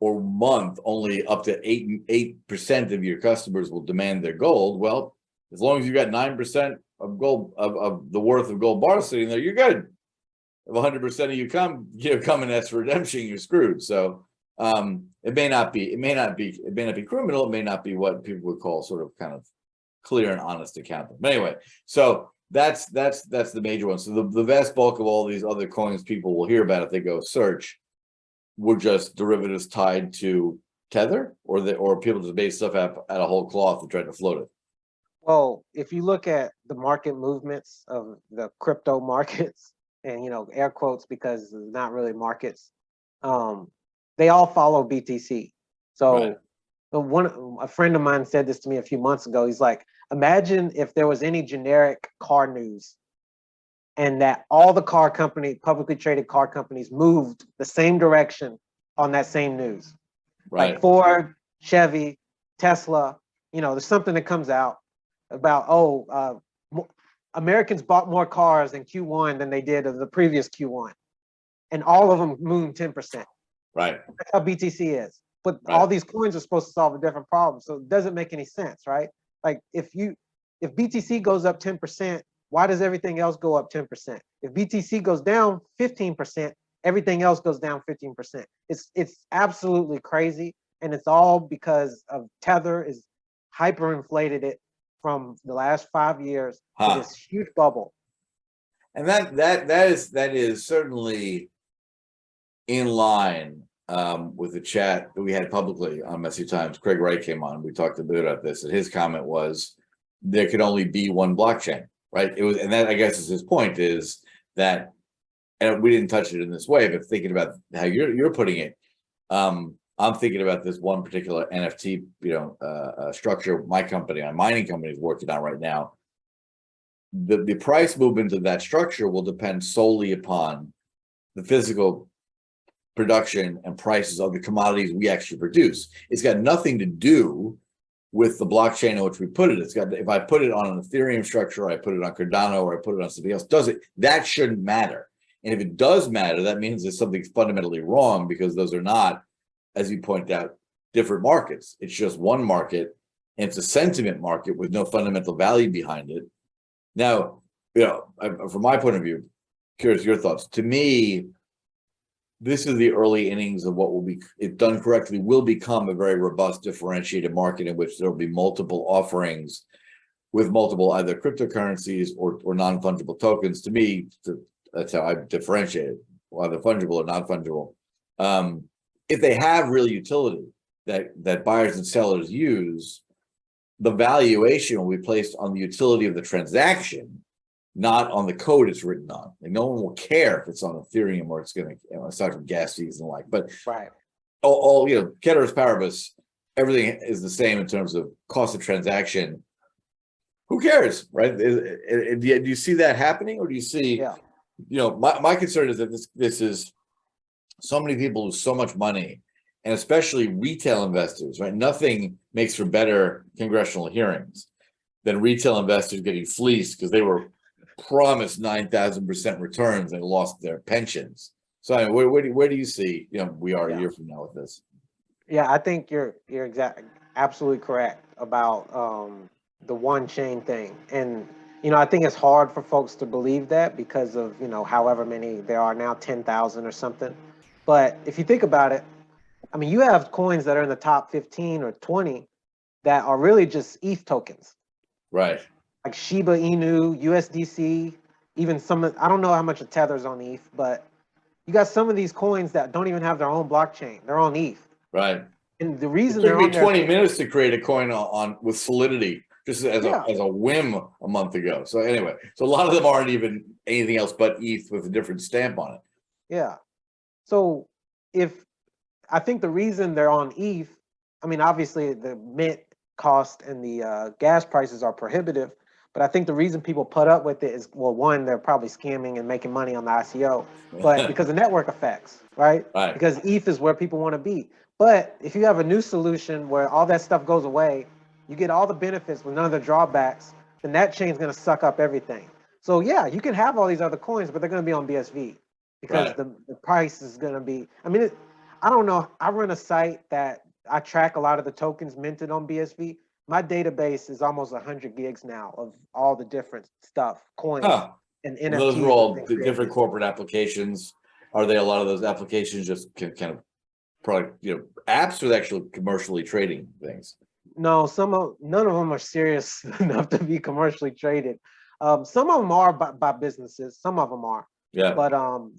or month, only up to 8% of your customers will demand their gold, well, as long as you got 9% of gold of the worth of gold bars sitting there, you're good. If 100% of you come and ask for redemption, you're screwed. So it may not be criminal. It may not be what people would call sort of kind of clear and honest accounting. But anyway, so that's the major one. So the vast bulk of all these other coins people will hear about if they go search were just derivatives tied to tether, or people just made stuff out of a whole cloth and tried to float it. Well, if you look at the market movements of the crypto markets, and you know, air quotes because it's not really markets, they all follow BTC. So a friend of mine said this to me a few months ago. He's like, imagine if there was any generic car news and that all the car company, publicly traded car companies moved the same direction on that same news. Right. Like Ford, Chevy, Tesla, you know, there's something that comes out about, Americans bought more cars in Q1 than they did of the previous Q1. And all of them moved 10%. Right. That's how BTC is. But all these coins are supposed to solve a different problem. So it doesn't make any sense, right? Like if BTC goes up 10%, why does everything else go up 10%? If BTC goes down 15%, everything else goes down 15%. It's absolutely crazy. And it's all because of Tether is hyperinflated it from the last 5 years to this huge bubble. And that is certainly in line with the chat that we had publicly on Messy Times. Craig Wright came on. We talked a bit about this, and his comment was there could only be one blockchain, right? It was, and that I guess is his point, is that, and we didn't touch it in this way, but thinking about how you're putting it, I'm thinking about this one particular NFT, structure my mining company is working on right now. The price movement of that structure will depend solely upon the physical production and prices of the commodities we actually produce. It's got nothing to do with the blockchain in which we put it. It's got, if I put it on an Ethereum structure, or I put it on Cardano, or I put it on something else, that shouldn't matter. And if it does matter, that means there's something fundamentally wrong, because those are not, as you point out, different markets. It's just one market, and it's a sentiment market with no fundamental value behind it. Now, from my point of view, curious your thoughts. To me, this is the early innings of what will be, if done correctly, will become a very robust, differentiated market in which there will be multiple offerings with multiple either cryptocurrencies or non-fungible tokens. To me, that's how I differentiate it, whether fungible or non-fungible. If they have real utility that buyers and sellers use, the valuation will be placed on the utility of the transaction, not on the code it's written on. Like, no one will care if it's on Ethereum or it's going to, aside from gas fees and the like. But Right. all ceteris paribus, everything is the same in terms of cost of transaction. Who cares, right? Do you see that happening, or do you see? Yeah. My concern is that this is so many people lose so much money, and especially retail investors, right? Nothing makes for better congressional hearings than retail investors getting fleeced because they were promised 9,000% returns and lost their pensions. So I mean, where do you see we are a year from now with this? Yeah, I think you're absolutely correct about the one chain thing. And I think it's hard for folks to believe that because of however many there are now, 10,000 or something. But if you think about it, I mean, you have coins that are in the top 15 or 20 that are really just ETH tokens, Right? like Shiba Inu, USDC, even I don't know how much of Tether's on ETH, but you got some of these coins that don't even have their own blockchain. They're on ETH. Right. And the It reason took they're me on there, 20 minutes to create a coin on with Solidity, just as Yeah. a whim a month ago. So anyway, so a lot of them aren't even anything else but ETH with a different stamp on it. yeah. So I think the reason they're on ETH, I mean, obviously the mint cost and the gas prices are prohibitive, but I think the reason people put up with it is, well, one, they're probably scamming and making money on the ICO, but because of network effects, right? Right. Because ETH is where people want to be. But if you have a new solution where all that stuff goes away, you get all the benefits with none of the drawbacks, then that chain's going to suck up everything. So yeah, you can have all these other coins, but they're going to be on BSV because Right. the price is going to be, I mean, I don't know. I run a site that I track a lot of the tokens minted on BSV. My database is almost 100 gigs now of all the different stuff, coins Huh. and And NFTs. those are all and things different created. corporate applications. Are they a lot of those applications just kind of product, apps, or actually commercially trading things? No, none of them are serious enough to be commercially traded. Some of them are by businesses. Some of them are. Yeah. But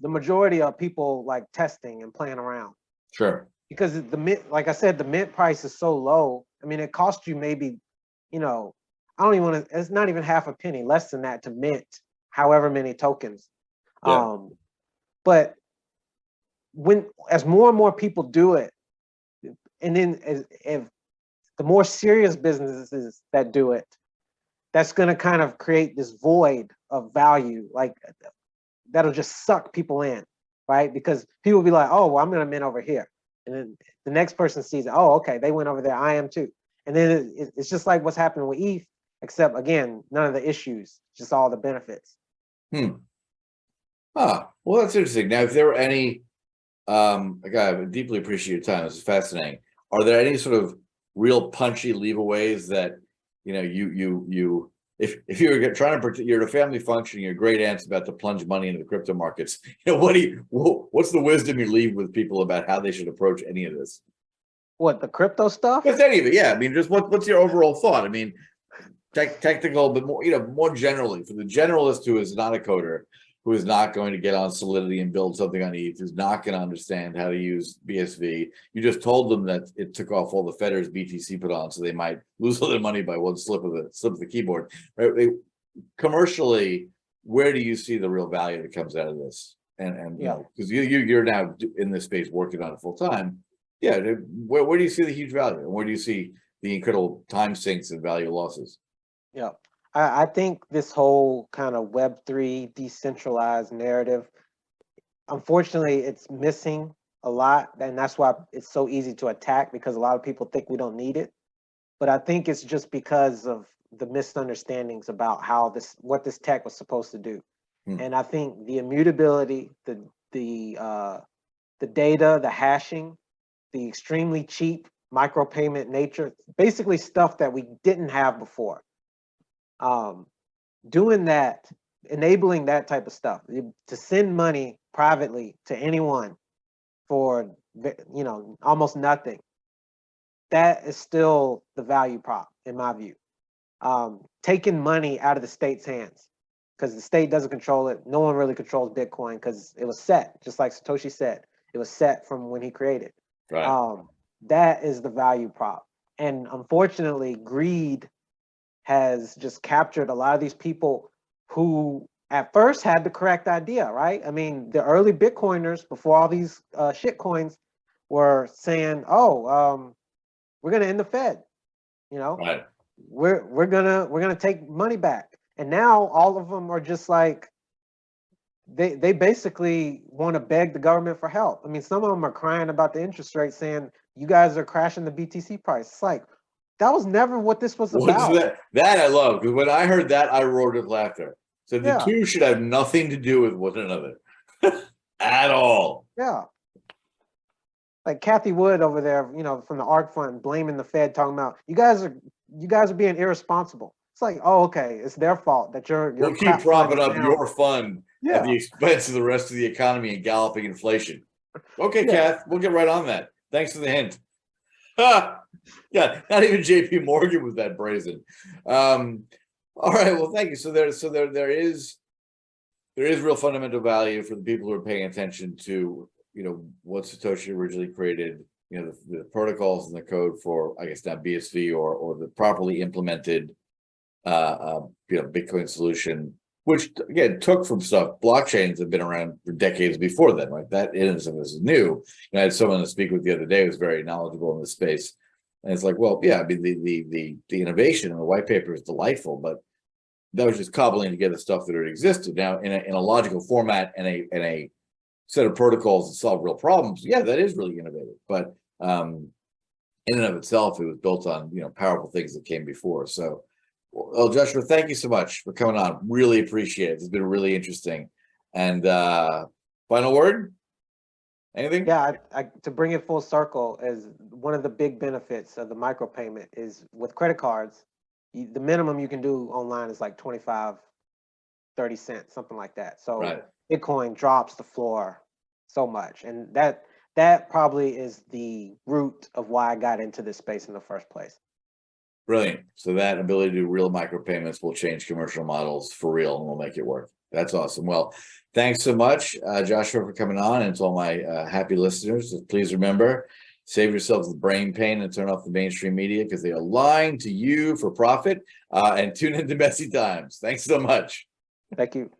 the majority are people like testing and playing around. Sure. Because the mint, like I said, the mint price is so low. I mean, it costs you maybe, I don't even want to, it's not even half a penny, less than that to mint however many tokens. Yeah. But as more and more people do it, and then if the more serious businesses that do it, that's going to kind of create this void of value, like that'll just suck people in, right? Because people will be like, oh, well, I'm going to mint over here. And then the next person sees it. Oh, okay, they went over there. I am too. And then it's just like what's happening with ETH, except again, none of the issues, just all the benefits. Well, that's interesting. Now, if there were any, I deeply appreciate your time. This is fascinating. Are there any sort of real punchy leave-aways that, if you were trying to protect, you're at a family function, your great aunt's about to plunge money into the crypto markets, what's the wisdom you leave with people about how they should approach any of this? What, the crypto stuff? Just any of it, yeah. I mean, just what's your overall thought? I mean, technical, but more, more generally, for the generalist who is not a coder, who is not going to get on Solidity and build something on ETH, who's not going to understand how to use BSV. You just told them that it took off all the fetters BTC put on, so they might lose all their money by one slip of the keyboard. Right? Commercially, where do you see the real value that comes out of this? And because you're now in this space working on it full time. Yeah, where do you see the huge value, and where do you see the incredible time sinks and value losses? Yeah. I think this whole kind of Web3 decentralized narrative, unfortunately, it's missing a lot. And that's why it's so easy to attack, because a lot of people think we don't need it. But I think it's just because of the misunderstandings about what this tech was supposed to do. And I think the immutability, the data, the hashing, the extremely cheap micropayment nature, basically stuff that we didn't have before. Doing that, enabling that type of stuff, to send money privately to anyone for, you know, almost nothing, that is still the value prop in my view. Taking money out of the state's hands, because the state doesn't control it. No one really controls Bitcoin because it was set, just like Satoshi said, it was set from when he created. Right. That is the value prop. And unfortunately, greed has just captured a lot of these people who at first had the correct idea, right? I mean, the early Bitcoiners before all these shit coins were saying, oh, we're gonna end the Fed, you know, Right. we're gonna take money back. And now all of them are just like, they basically want to beg the government for help. I mean, some of them are crying about the interest rate, saying you guys are crashing the BTC price. It's like, that was never what this was What's about. that? That I love, because when I heard that, I roared with laughter. So the Yeah. two should have nothing to do with one another at all. Yeah. Like Kathy Wood over there, you know, from the ARC Fund, blaming the Fed, talking about you guys are being irresponsible. It's like, oh, okay, it's their fault that your We'll keep crap fund propping is up down. your fund at the Yeah. expense of the rest of the economy and galloping inflation. Okay, Yeah. Kath, we'll get right on that. Thanks for the hint. Yeah, not even JP Morgan was that brazen. All right, well, thank you. So there is real fundamental value for the people who are paying attention to, you know, what Satoshi originally created, you know, the protocols and the code for, I guess, now BSV or the properly implemented you know, Bitcoin solution, which again took from stuff. Blockchains have been around for decades before then, right? That in and of this is new. And I had someone to speak with the other day who was very knowledgeable in this space. And it's like, well, yeah, I mean, the innovation in the white paper is delightful, but that was just cobbling together stuff that already existed. Now, in a logical format and a set of protocols that solve real problems, yeah, that is really innovative. But in and of itself, it was built on, you know, powerful things that came before. So, well, Joshua, thank you so much for coming on. Really appreciate it. It's been really interesting. And final word? Anything? Yeah, to bring it full circle, is one of the big benefits of the micropayment is with credit cards, the minimum you can do online is like 25, 30 cents, something like that. So Right. Bitcoin drops the floor so much. And that probably is the root of why I got into this space in the first place. Brilliant. So that ability to do real micropayments will change commercial models for real and will make it work. That's awesome. Well, thanks so much, Joshua, for coming on. And to all my happy listeners, please remember, save yourselves the brain pain and turn off the mainstream media because they are lying to you for profit, and tune into Messy Times. Thanks so much. Thank you.